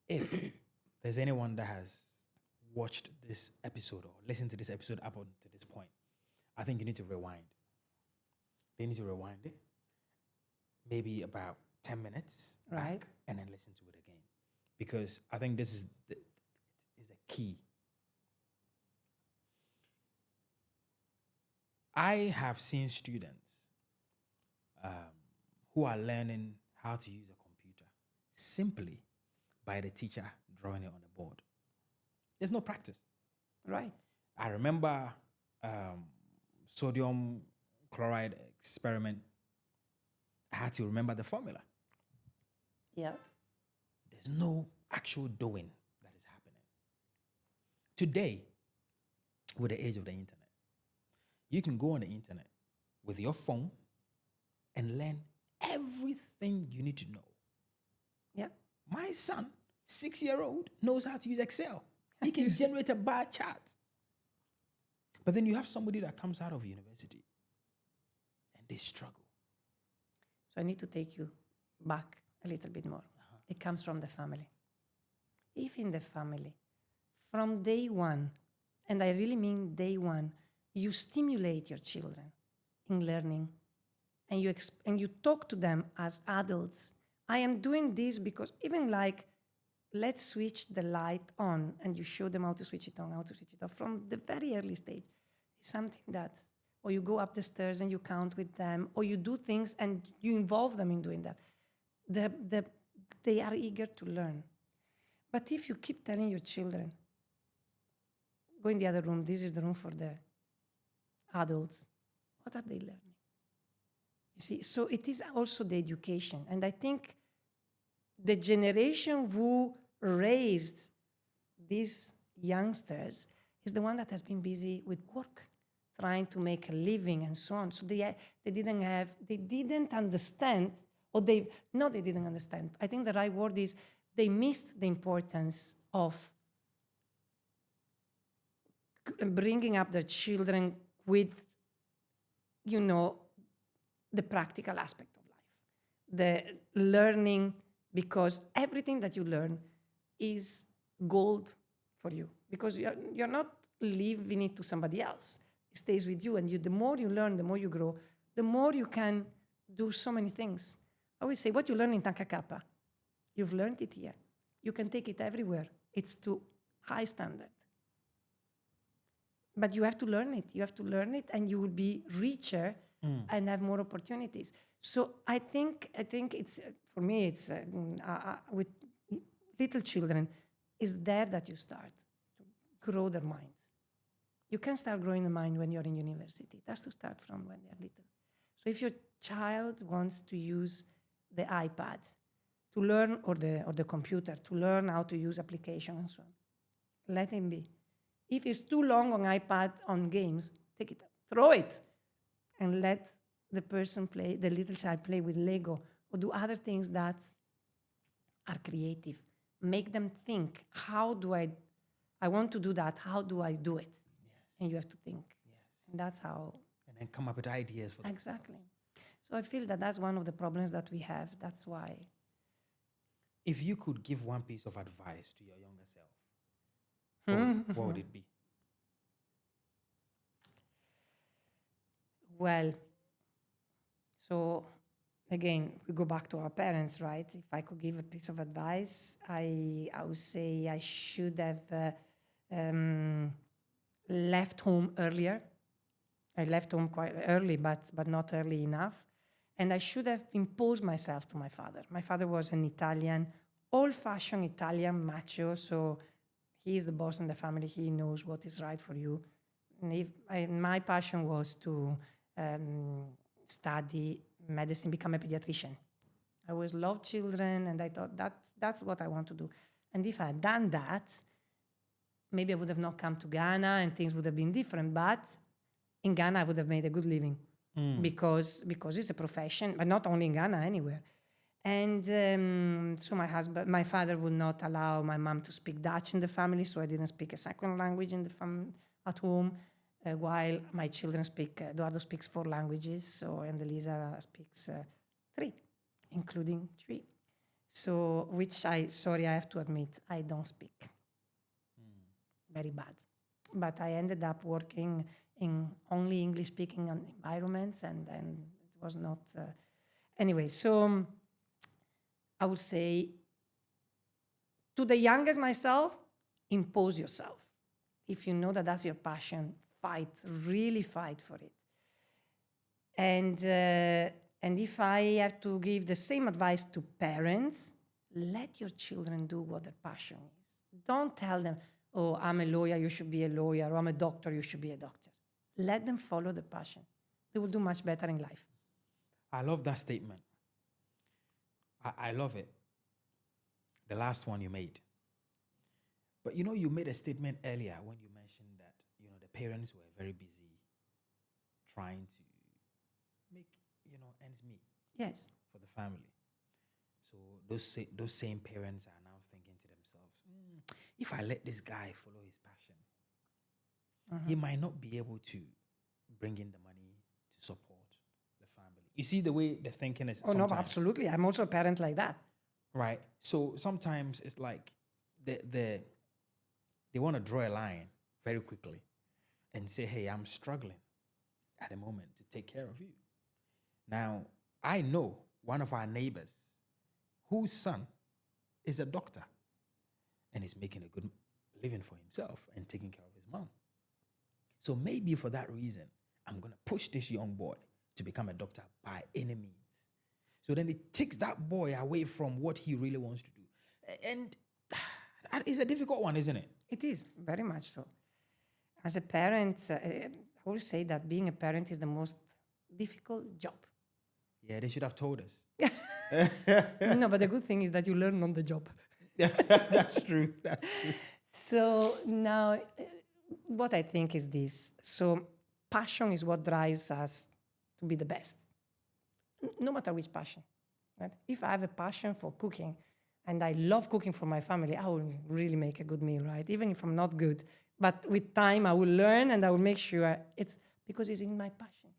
if there's anyone that has watched this episode or listened to this episode up to this point, I think you need to rewind. They need to rewind it, maybe about 10 minutes, Right, back, and then listen to it again. Because I think this is the key. I have seen students who are learning how to use a computer simply by the teacher drawing it on the board. There's no practice. right. I remember sodium chloride experiment. I had to remember the formula. Yeah. There's no actual doing that is happening. Today, with the age of the internet, you can go on the internet with your phone and learn everything you need to know. Yeah. My son, 6-year-old, knows how to use Excel. He can generate a bar chart. But then you have somebody that comes out of university and they struggle. So I need to take you back a little bit more. It comes from the family. If in the family, from day one, and I really mean day one, you stimulate your children in learning, and you talk to them as adults. I am doing this because even like, let's switch the light on, and you show them how to switch it on, how to switch it off from the very early stage. It's something that or you go up the stairs and you count with them, or you do things and you involve them in doing that. They are eager to learn. But if you keep telling your children, go in the other room, this is the room for the adults, what are they learning? You see, so it is also the education. And I think the generation who raised these youngsters is the one that has been busy with work, trying to make a living and so on. So they didn't understand, or they didn't understand. I think the right word is they missed the importance of bringing up their children with, the practical aspect of life, the learning, because everything that you learn is gold for you, because you're not leaving it to somebody else. It stays with you, and the more you learn, the more you grow, the more you can do so many things. I always say, what you learn in Akakapa, you've learned it here. You can take it everywhere. It's to high standard. But you have to learn it. You have to learn it, and you will be richer and have more opportunities. So I think it's, for me, it's with little children, it's there that you start to grow their minds. You can start growing the mind when you're in university. It has to start from when they're little. So if your child wants to use the iPad to learn, or the computer, to learn how to use applications and so on, let him be. If it's too long on iPad, on games, take it out, throw it, and let the little child play with Lego, or do other things that are creative. Make them think, how do I want to do that, how do I do it? Yes. And you have to think. Yes. And that's how. And then come up with ideas for them. Exactly. So I feel that that's one of the problems that we have. That's why. If you could give one piece of advice to your younger self, what would it be? Well, so again, we go back to our parents, right? If I could give a piece of advice, I would say I should have left home earlier. I left home quite early, but not early enough. And I should have imposed myself to my father. My father was an Italian, old-fashioned Italian macho, so he is the boss in the family. He knows what is right for you. And my passion was to study medicine, become a pediatrician. I always loved children, and I thought that's what I want to do. And if I had done that, maybe I would have not come to Ghana, and things would have been different. But in Ghana, I would have made a good living because it's a profession, but not only in Ghana, anywhere. And so my father would not allow my mom to speak Dutch in the family, so I didn't speak a second language at home. While my children Eduardo speaks 4 languages, and Elisa speaks 3, including 3. So, which I have to admit, I don't speak. Very bad. But I ended up working in only English-speaking environments, and it was not... Anyway, so I would say, to the youngest myself, impose yourself. If you know that that's your passion, really fight for it. And if I have to give the same advice to parents, let your children do what their passion is. Don't tell them, oh, I'm a lawyer, you should be a lawyer, or I'm a doctor, you should be a doctor. Let them follow the passion. They will do much better in life. I love that statement. I love it. The last one you made. But you made a statement earlier when you mentioned that, the parents were very busy trying to make, ends meet. Yes. For the family. So those same parents are now thinking to themselves, if I let this guy follow his passion, he might not be able to bring in the money to support the family. You see the way the thinking is. Oh, no, absolutely. I'm also a parent like that. Right. So sometimes it's like they want to draw a line very quickly and say, hey, I'm struggling at the moment to take care of you. Now, I know one of our neighbors whose son is a doctor and is making a good living for himself and taking care of his mom. So maybe for that reason, I'm going to push this young boy to become a doctor by any means. So then it takes that boy away from what he really wants to do. And that is a difficult one, isn't it? It is, very much so. As a parent, I will say that being a parent is the most difficult job. Yeah, they should have told us. No, but the good thing is that you learn on the job. That's true. That's true. So now, what I think is this. So passion is what drives us to be the best, no matter which passion. Right? If I have a passion for cooking and I love cooking for my family, I will really make a good meal, right? Even if I'm not good. But with time, I will learn and I will make sure it's because it's in my passion.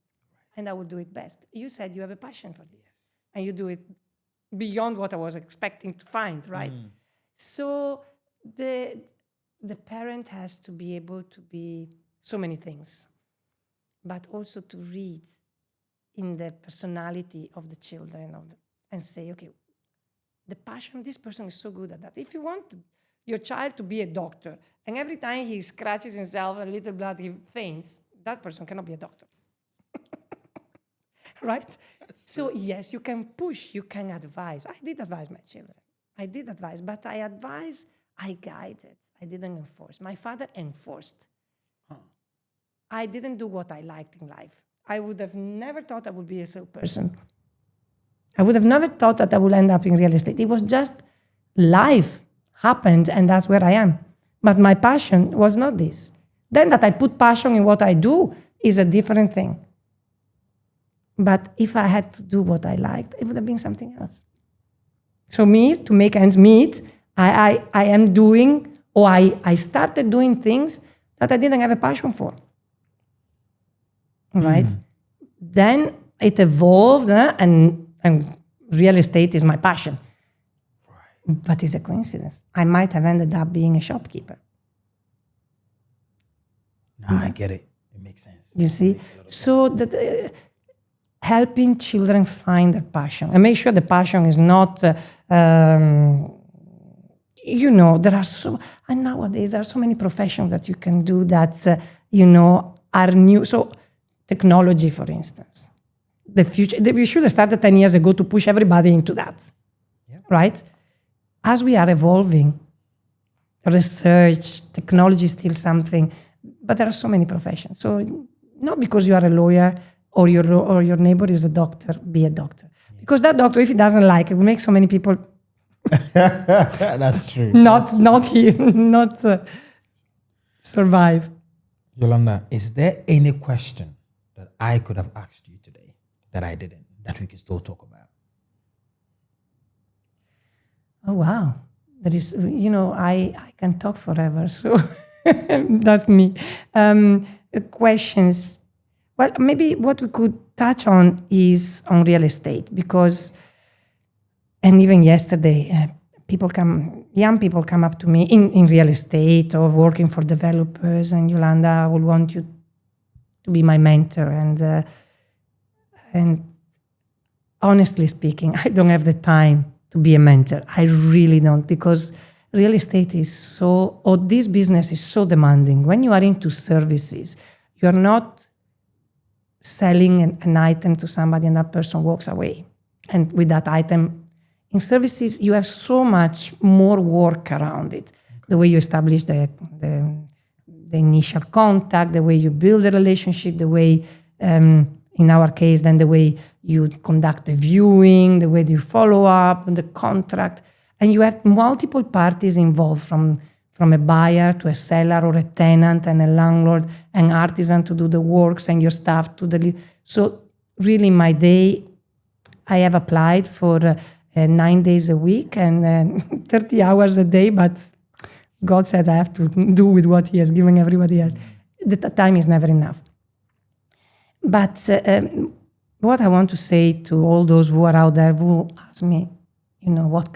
And I will do it best. You said you have a passion for this. And you do it beyond what I was expecting to find, right? So the parent has to be able to be so many things, but also to read in the personality of the children and say, okay, the passion, this person is so good at that. If you want your child to be a doctor, and every time he scratches himself a little blood, he faints, that person cannot be a doctor. Right? So yes, you can push, you can advise. I did advise my children. But I guided. I didn't enforce. My father enforced. I didn't do what I liked in life. I would have never thought I would be a salesperson. I would have never thought that I would end up in real estate. It was just life happened, and that's where I am. But my passion was not this. Then that I put passion in what I do is a different thing. But if I had to do what I liked, it would have been something else. So me, to make ends meet, I am doing, or I started doing things that I didn't have a passion for. Right? Then it evolved, and real estate is my passion. Right. But it's a coincidence. I might have ended up being a shopkeeper. No, I get it. It makes sense. You see? So that helping children find their passion and make sure the passion is not, there are and nowadays there are so many professions that you can do that, are new. So technology, for instance, the future, we should have started 10 years ago to push everybody into that, right? As we are evolving, research, technology is still something, but there are so many professions. So not because you are a lawyer or your neighbor is a doctor, be a doctor. Because that doctor, if he doesn't like it, will make so many people That's true. not survive. Jolanda, is there any question that I could have asked you today that I didn't, that we can still talk about? Oh, wow. That is, I can talk forever, so that's me. Questions. Well, maybe what we could touch on is on real estate, because, and even yesterday, young people come up to me in real estate or working for developers, and Jolanda, I will want you to be my mentor. And honestly speaking, I don't have the time to be a mentor. I really don't, because real estate is this business is so demanding. When you are into services, you're not selling an item to somebody and that person walks away. And with that item, in services, you have so much more work around it. The way you establish the initial contact, the way you build a relationship, the way, in our case, then the way you conduct the viewing, the way you follow up on the contract. And you have multiple parties involved, from a buyer to a seller or a tenant and a landlord and artisan to do the works and your staff to deliver. So really my day, I have applied for 9 days a week and 30 hours a day, but God said I have to do with what he has given everybody else. The time is never enough. But what I want to say to all those who are out there who ask me,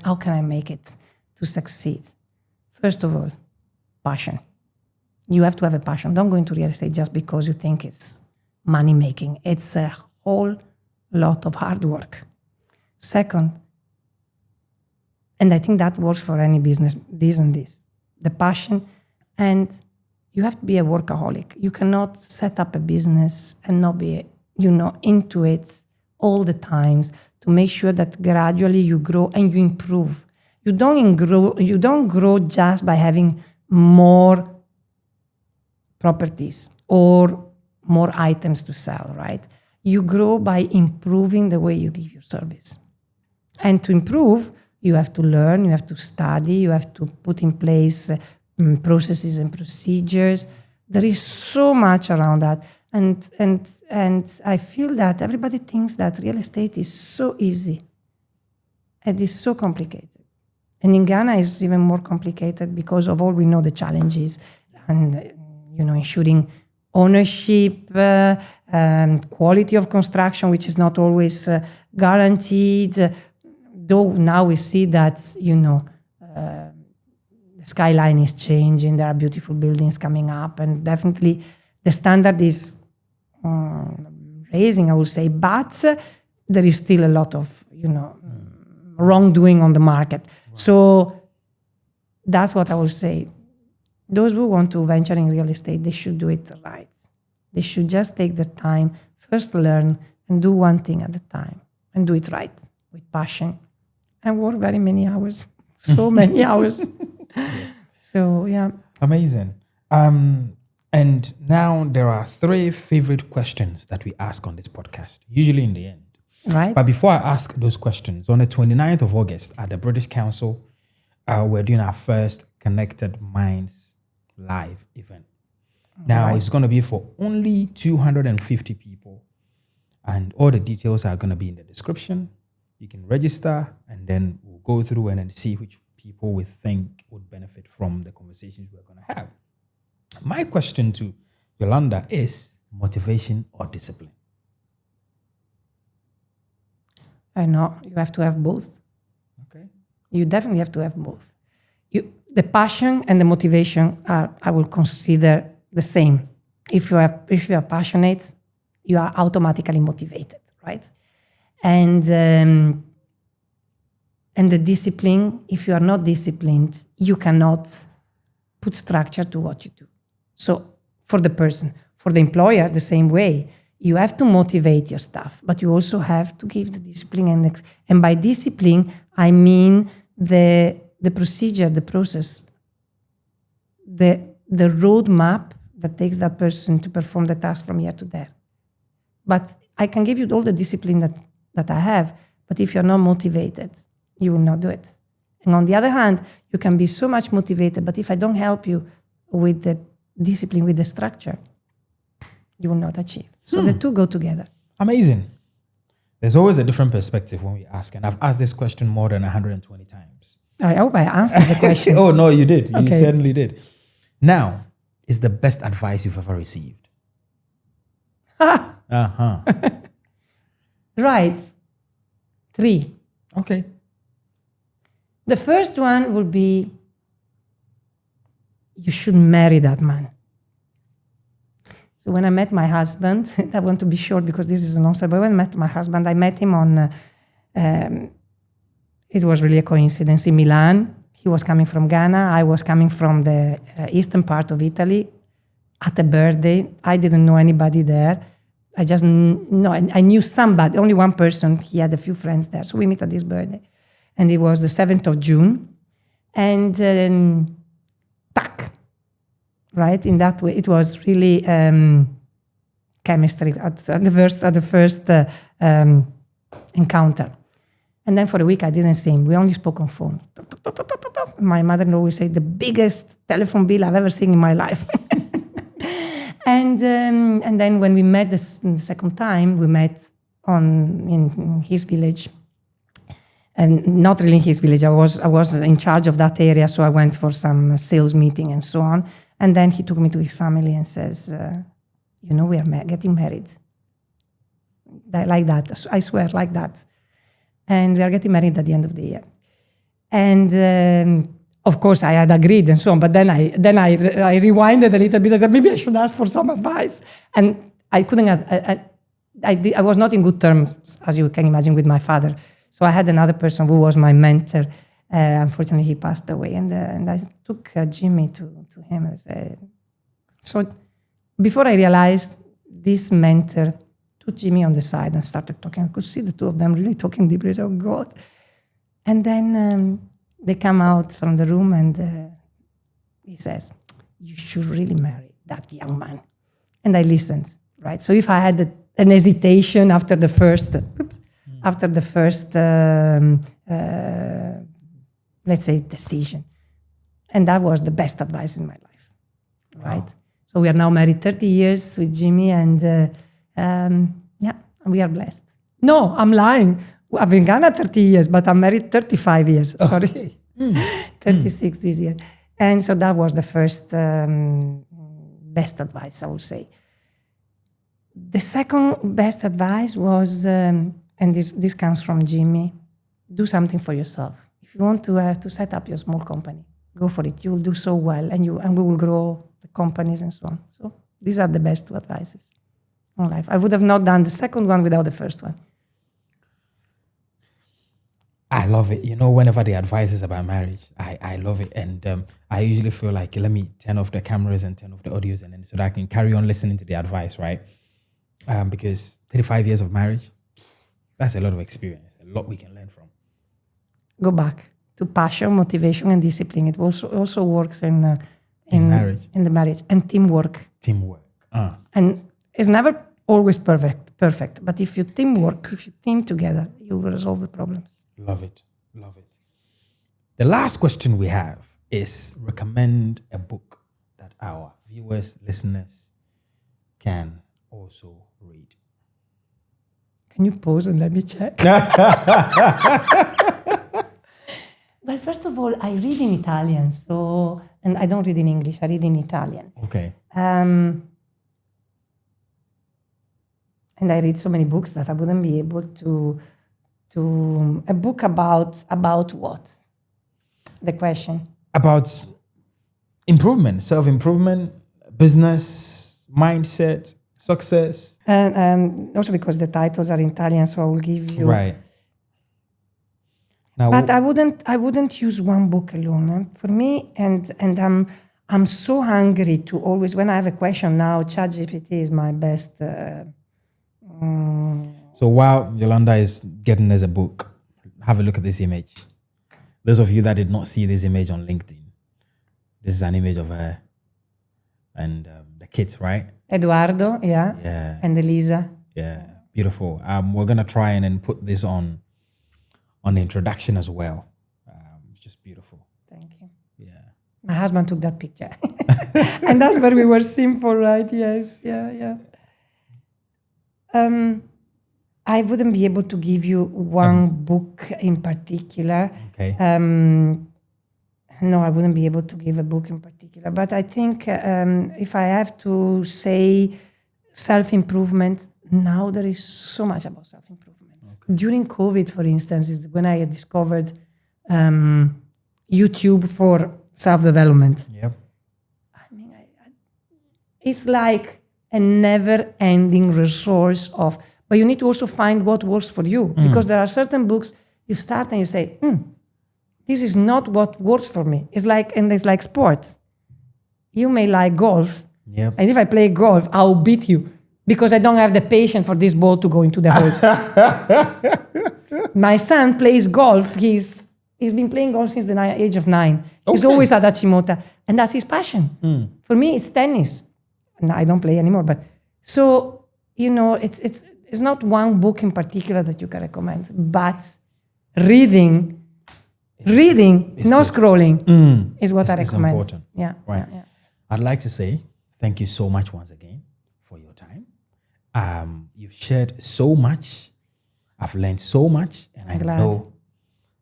how can I make it to succeed? First of all, passion. You have to have a passion. Don't go into real estate just because you think it's money making. It's a whole lot of hard work. Second, and I think that works for any business, this and this, the passion, and you have to be a workaholic. You cannot set up a business and not be, into it all the times to make sure that gradually you grow and you improve. You don't grow just by having more properties or more items to sell, right? You grow by improving the way you give your service. And to improve, you have to learn, you have to study, you have to put in place processes and procedures. There is so much around that. And I feel that everybody thinks that real estate is so easy. It is so complicated. And in Ghana, it's even more complicated because of all we know the challenges and, ensuring ownership, quality of construction, which is not always guaranteed. Though now we see that, the skyline is changing, there are beautiful buildings coming up, and definitely the standard is raising, I would say, but there is still a lot of, wrongdoing on the market. Right. So that's what I would say. Those who want to venture in real estate, they should do it right. They should just take their time, first learn, and do one thing at a time, and do it right, with passion, and work very many hours, so many hours. So, yeah. Amazing. And now there are 3 favorite questions that we ask on this podcast, usually in the end. Right. But before I ask those questions, on the 29th of August at the British Council, we're doing our first Connected Minds live event. Now, right. It's going to be for only 250 people, and all the details are going to be in the description. You can register, and then we'll go through and then see which people we think would benefit from the conversations we're going to have. My question to Jolanda is motivation or discipline? I know you have to have both. Okay. You definitely have to have both. The passion and the motivation are, I will consider, the same. If you are passionate, you are automatically motivated, right? And the discipline, if you are not disciplined, you cannot put structure to what you do. So for the person, for the employer, the same way. You have to motivate your staff, but you also have to give the discipline. And by discipline, I mean the procedure, the process, the roadmap that takes that person to perform the task from here to there. But I can give you all the discipline that I have, but if you're not motivated, you will not do it. And on the other hand, you can be so much motivated, but if I don't help you with the discipline, with the structure, you will not achieve. So the two go together. Amazing. There's always a different perspective when we ask, and I've asked this question more than 120 times. I hope I answered the question. Oh, no, you did. You Okay. certainly did. Now, is the best advice you've ever received? Right. 3. Okay. The first one will be, you should marry that man. So when I met my husband, I want to be short because this is a long story, but when I met my husband, I met him on, it was really a coincidence, in Milan. He was coming from Ghana. I was coming from the eastern part of Italy at a birthday. I didn't know anybody there. I just I knew somebody, only one person. He had a few friends there. So we met at this birthday. And it was the 7th of June. And tack, right? In that way, it was really chemistry at the first encounter. And then for a week, I didn't see him. We only spoke on phone. My mother-in-law always said, the biggest telephone bill I've ever seen in my life. And then when we met the second time, we met in his village. And not really in his village. I was in charge of that area, so I went for some sales meeting and so on. And then he took me to his family and says, we are getting married. Like that, I swear, like that. And we are getting married at the end of the year. And of course, I had agreed and so on. But then I rewinded a little bit. I said, maybe I should ask for some advice. And I couldn't. I was not in good terms, as you can imagine, with my father. So I had another person who was my mentor. Unfortunately, he passed away. And I took Jimmy to him and said, So before I realized, this mentor took Jimmy on the side and started talking. I could see the two of them really talking deeply. I said, oh God. And then they come out from the room and he says, you should really marry that young man. And I listened, right? So if I had an hesitation after the first, let's say, decision. And that was the best advice in my life, right? Wow. So we are now married 30 years with Jimmy, and we are blessed. No, I'm lying. I've been in Ghana 30 years, but I'm married 35 years. Sorry. Okay. 36 this year. And so that was the first best advice, I would say. The second best advice was, and this comes from Jimmy, do something for yourself. If you want to set up your small company, go for it. You will do so well, and we will grow the companies and so on. So these are the best two advices on life. I would have not done the second one without the first one. I love it. You know, whenever the advice is about marriage, I love it. And I usually feel like, let me turn off the cameras and turn off the audios, and then so that I can carry on listening to the advice, right? Because 35 years of marriage, that's a lot of experience, a lot we can learn from. Go back to passion, motivation, and discipline. It also works in marriage. In the marriage, and teamwork. And it's never always perfect. But if you team together, you will resolve the problems. Love it. The last question we have is recommend a book that our viewers, listeners can also read. Can you pause and let me check? Well, first of all, I read in Italian, and I don't read in English, I read in Italian. Okay. And I read so many books that I wouldn't be able to a book about what? The question. About improvement, self-improvement, business, mindset, success. And also because the titles are in Italian, so I will give you. Right. Now, but I wouldn't use one book alone. For me, and I'm so hungry to always, when I have a question now, ChatGPT is my best. So while Jolanda is getting us a book, have a look at this image. Those of you that did not see this image on LinkedIn, this is an image of her and the kids, right? Eduardo, yeah. And Elisa. Yeah, beautiful. We're going to try and then put this on the introduction as well. It's just beautiful. Thank you. Yeah. My husband took that picture. And that's where we were simple, right? Yes, yeah. I wouldn't be able to give you one book in particular. Okay. No, I wouldn't be able to give a book in particular. But I think if I have to say self-improvement, now there is so much about self-improvement. Okay. During COVID, for instance, is when I discovered YouTube for self-development. Yep. I mean, it's like a never-ending resource of, but you need to also find what works for you. Because there are certain books you start and you say, this is not what works for me. It's like sports. You may like golf, yep. And if I play golf, I'll beat you because I don't have the patience for this ball to go into the hole. My son plays golf. He's been playing golf since the age of 9. Okay. He's always at Achimota, and that's his passion. For me, it's tennis. And I don't play anymore, but so it's not one book in particular that you can recommend, but reading, no scrolling is what I recommend. It's important. Yeah. Right. Yeah. I'd like to say thank you so much once again for your time. You've shared so much. I've learned so much, and I know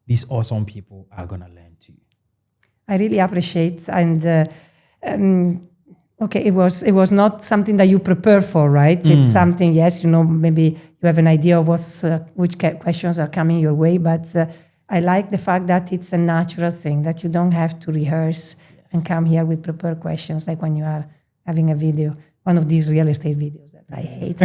these awesome people are going to learn too. I really appreciate, and okay, it was not something that you prepare for, right? It's something, yes, maybe you have an idea of which questions are coming your way, but I like the fact that it's a natural thing, that you don't have to rehearse and come here with prepared questions, like when you are having a video, one of these real estate videos that I hate.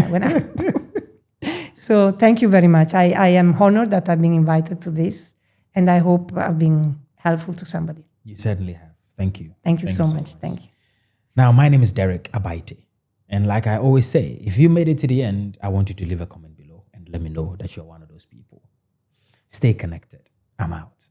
So thank you very much. I am honored that I've been invited to this, and I hope I've been helpful to somebody. You certainly have. Thank you. Thank you so much. Thank you. Now, my name is Derek Abaite. And like I always say, if you made it to the end, I want you to leave a comment below and let me know that you're one of those people. Stay connected. I'm out.